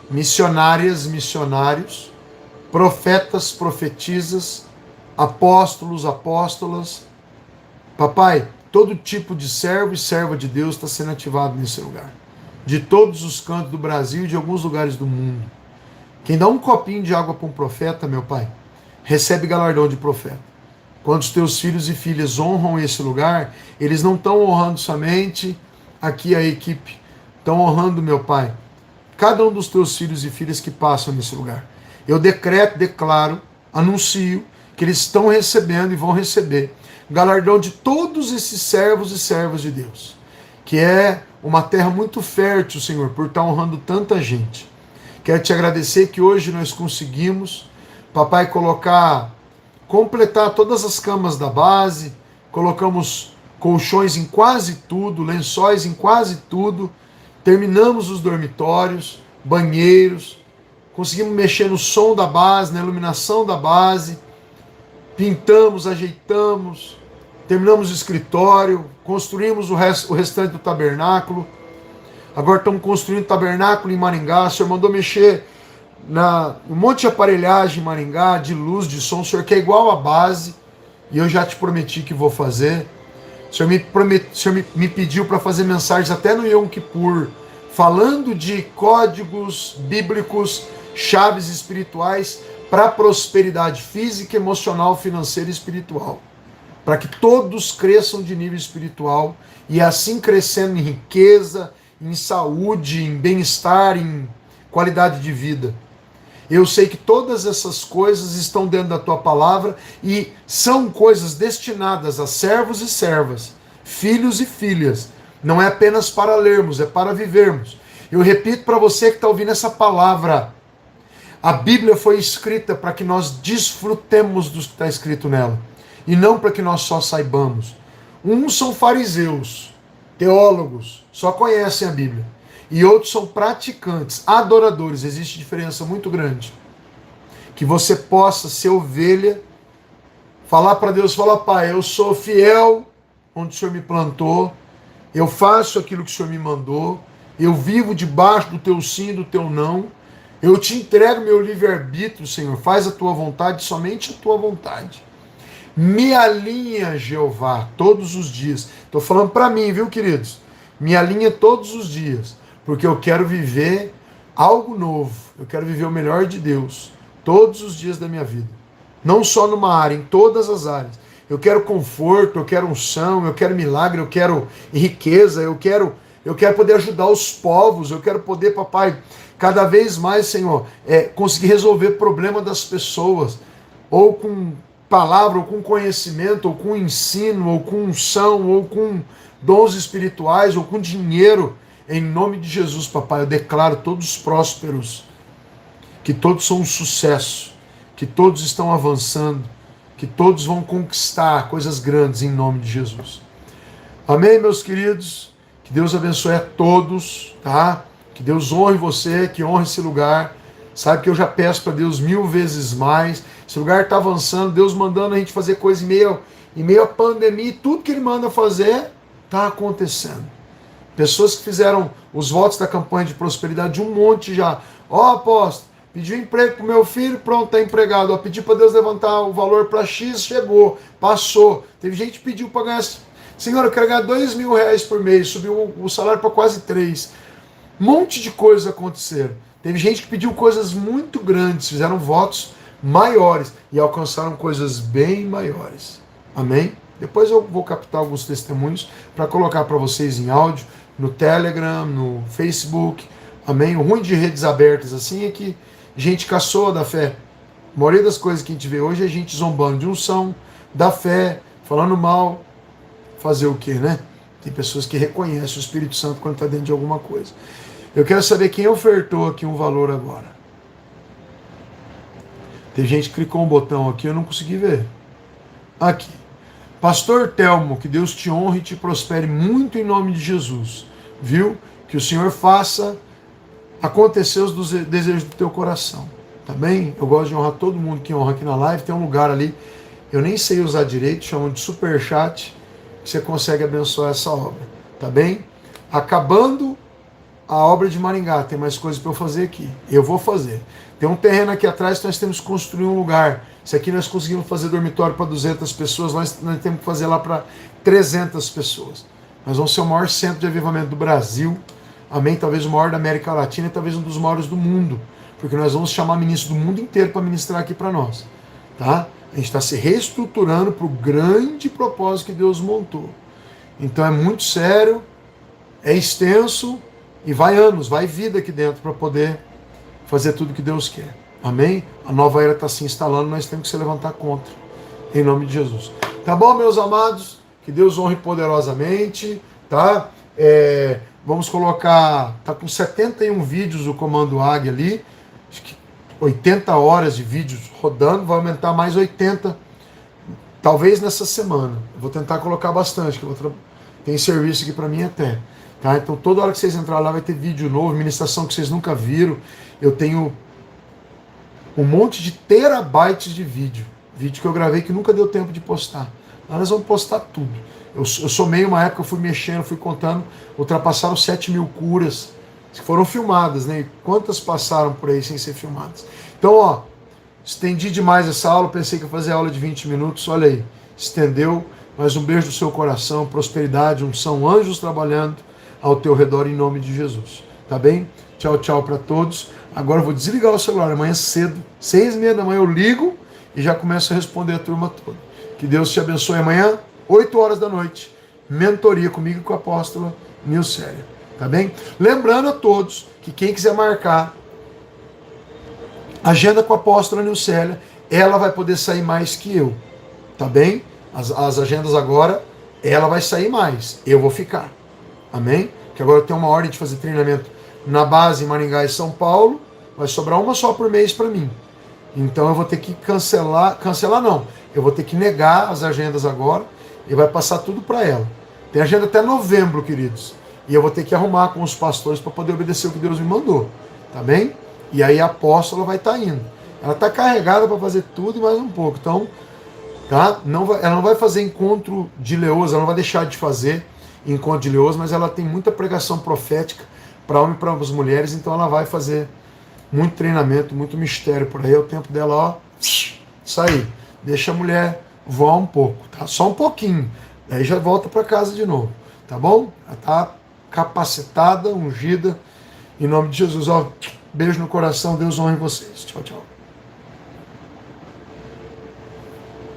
missionárias, missionários, profetas, profetisas, apóstolos, apóstolas. Papai, todo tipo de servo e serva de Deus está sendo ativado nesse lugar. De todos os cantos do Brasil e de alguns lugares do mundo. Quem dá um copinho de água para um profeta, meu Pai, recebe galardão de profeta. Quando os teus filhos e filhas honram esse lugar, eles não estão honrando somente aqui a equipe, estão honrando, meu Pai, cada um dos teus filhos e filhas que passam nesse lugar. Eu decreto, declaro, anuncio que eles estão recebendo e vão receber galardão de todos esses servos e servas de Deus, que é uma terra muito fértil, Senhor, por estar honrando tanta gente. Quero te agradecer que hoje nós conseguimos, papai, completar todas as camas da base, colocamos colchões em quase tudo, lençóis em quase tudo, terminamos os dormitórios, banheiros, conseguimos mexer no som da base, na iluminação da base, pintamos, ajeitamos, terminamos o escritório, construímos o restante do tabernáculo. Agora estamos construindo o tabernáculo em Maringá. O Senhor mandou mexer um monte de aparelhagem em Maringá, de luz, de som. O Senhor quer igual a base, e eu já te prometi que vou fazer. O Senhor me pediu para fazer mensagens até no Yom Kippur, falando de códigos bíblicos, chaves espirituais para a prosperidade física, emocional, financeira e espiritual. Para que todos cresçam de nível espiritual e assim crescendo em riqueza, em saúde, em bem-estar, em qualidade de vida. Eu sei que todas essas coisas estão dentro da tua palavra e são coisas destinadas a servos e servas, filhos e filhas. Não é apenas para lermos, é para vivermos. Eu repito para você que está ouvindo essa palavra, a Bíblia foi escrita para que nós desfrutemos do que está escrito nela, e não para que nós só saibamos. Uns são fariseus, teólogos, só conhecem a Bíblia. E outros são praticantes, adoradores. Existe diferença muito grande. Que você possa ser ovelha, falar para Deus, falar, Pai, eu sou fiel onde o Senhor me plantou, eu faço aquilo que o Senhor me mandou, eu vivo debaixo do teu sim e do teu não, eu te entrego meu livre-arbítrio, Senhor, faz a tua vontade, somente a tua vontade. Me alinha, Jeová, todos os dias. Estou falando para mim, viu, queridos? Me alinha todos os dias, porque eu quero viver algo novo. Eu quero viver o melhor de Deus todos os dias da minha vida. Não só numa área, em todas as áreas. Eu quero conforto, eu quero unção, eu quero milagre, eu quero riqueza, eu quero poder ajudar os povos, eu quero poder, papai, cada vez mais, Senhor, conseguir resolver o problema das pessoas, ou com palavra, ou com conhecimento, ou com ensino, ou com unção, ou com dons espirituais, ou com dinheiro. Em nome de Jesus, papai, eu declaro todos prósperos, que todos são um sucesso, que todos estão avançando, que todos vão conquistar coisas grandes em nome de Jesus. Amém, meus queridos? Que Deus abençoe a todos, tá? Que Deus honre você, que honre esse lugar. Sabe que eu já peço para Deus 1000 vezes mais. Esse lugar está avançando, Deus mandando a gente fazer coisa em meio à pandemia, e tudo que Ele manda fazer está acontecendo. Pessoas que fizeram os votos da campanha de prosperidade, um monte já. Ó, apóstolo, pedi um emprego para o meu filho, pronto, está empregado. Ó, pedi para Deus levantar o valor para X, chegou, passou. Teve gente que pediu para ganhar, Senhor, eu quero ganhar R$2.000 por mês, subiu o salário para quase 3. Um monte de coisas aconteceram. Teve gente que pediu coisas muito grandes, fizeram votos maiores e alcançaram coisas bem maiores. Amém? Depois eu vou captar alguns testemunhos para colocar para vocês em áudio, no Telegram, no Facebook. Amém? O ruim de redes abertas assim é que gente caçoa da fé. A maioria das coisas que a gente vê hoje é gente zombando de unção, da fé, falando mal. Fazer o quê, né? Tem pessoas que reconhecem o Espírito Santo quando está dentro de alguma coisa. Eu quero saber quem ofertou aqui um valor agora. Tem gente que clicou um botão aqui, eu não consegui ver. Aqui. Pastor Telmo, que Deus te honre e te prospere muito em nome de Jesus. Viu? Que o Senhor faça acontecer os desejos do teu coração. Tá bem? Eu gosto de honrar todo mundo que honra aqui na live. Tem um lugar ali, eu nem sei usar direito, chamam de superchat, que você consegue abençoar essa obra. Tá bem? Acabando a obra de Maringá, tem mais coisas para eu fazer aqui. Eu vou fazer. Tem um terreno aqui atrás que nós temos que construir um lugar. Se aqui nós conseguimos fazer dormitório para 200 pessoas, nós temos que fazer lá para 300 pessoas. Nós vamos ser o maior centro de avivamento do Brasil. Amém? Talvez o maior da América Latina e talvez um dos maiores do mundo. Porque nós vamos chamar ministros do mundo inteiro para ministrar aqui para nós. Tá? A gente está se reestruturando para o grande propósito que Deus montou. Então é muito sério, é extenso e vai anos, vai vida aqui dentro para poder fazer tudo que Deus quer. Amém? A nova era está se instalando, nós temos que se levantar contra. Em nome de Jesus. Tá bom, meus amados? Que Deus honre poderosamente. Tá? Vamos colocar... Tá com 71 vídeos o Comando Águia ali. Acho que 80 horas de vídeos rodando. Vai aumentar mais 80. Talvez nessa semana. Eu vou tentar colocar bastante. Que tem serviço aqui para mim até. Tá? Então toda hora que vocês entrarem lá vai ter vídeo novo, ministração que vocês nunca viram. Eu tenho um monte de terabytes de vídeo. Vídeo que eu gravei que nunca deu tempo de postar. Lá nós vamos postar tudo. Eu somei uma época, eu fui mexendo, fui contando, ultrapassaram 7.000 curas que foram filmadas, né? E quantas passaram por aí sem ser filmadas? Então, ó, estendi demais essa aula, pensei que ia fazer aula de 20 minutos, olha aí, estendeu, mas um beijo do seu coração, prosperidade, unção, anjos trabalhando ao teu redor em nome de Jesus. Tá bem? Tchau, tchau para todos. Agora eu vou desligar o celular, amanhã cedo, 6h30 da manhã eu ligo e já começo a responder a turma toda. Que Deus te abençoe amanhã, 8 horas da noite, mentoria comigo e com a apóstola Nilcélia. Tá bem? Lembrando a todos que quem quiser marcar agenda com a apóstola Nilcélia, ela vai poder sair mais que eu. Tá bem? As agendas agora, ela vai sair mais, eu vou ficar. Amém? Que agora eu tenho uma ordem de fazer treinamento na base em Maringá e São Paulo, vai sobrar uma só por mês para mim. Então eu vou ter que cancelar não, eu vou ter que negar as agendas agora e vai passar tudo para ela. Tem agenda até novembro, queridos. E eu vou ter que arrumar com os pastores para poder obedecer o que Deus me mandou. Tá bem? E aí a apóstola vai estar indo. Ela está carregada para fazer tudo e mais um pouco. Então, tá? Ela não vai fazer encontro de leoas, ela não vai deixar de fazer encontro de leoas, mas ela tem muita pregação profética para homem e para as mulheres, então ela vai fazer muito treinamento, muito mistério por aí. É o tempo dela, ó, sair. Deixa a mulher voar um pouco, tá? Só um pouquinho. Aí já volta para casa de novo, tá bom? Ela tá capacitada, ungida, em nome de Jesus. Ó, beijo no coração, Deus honre vocês. Tchau, tchau.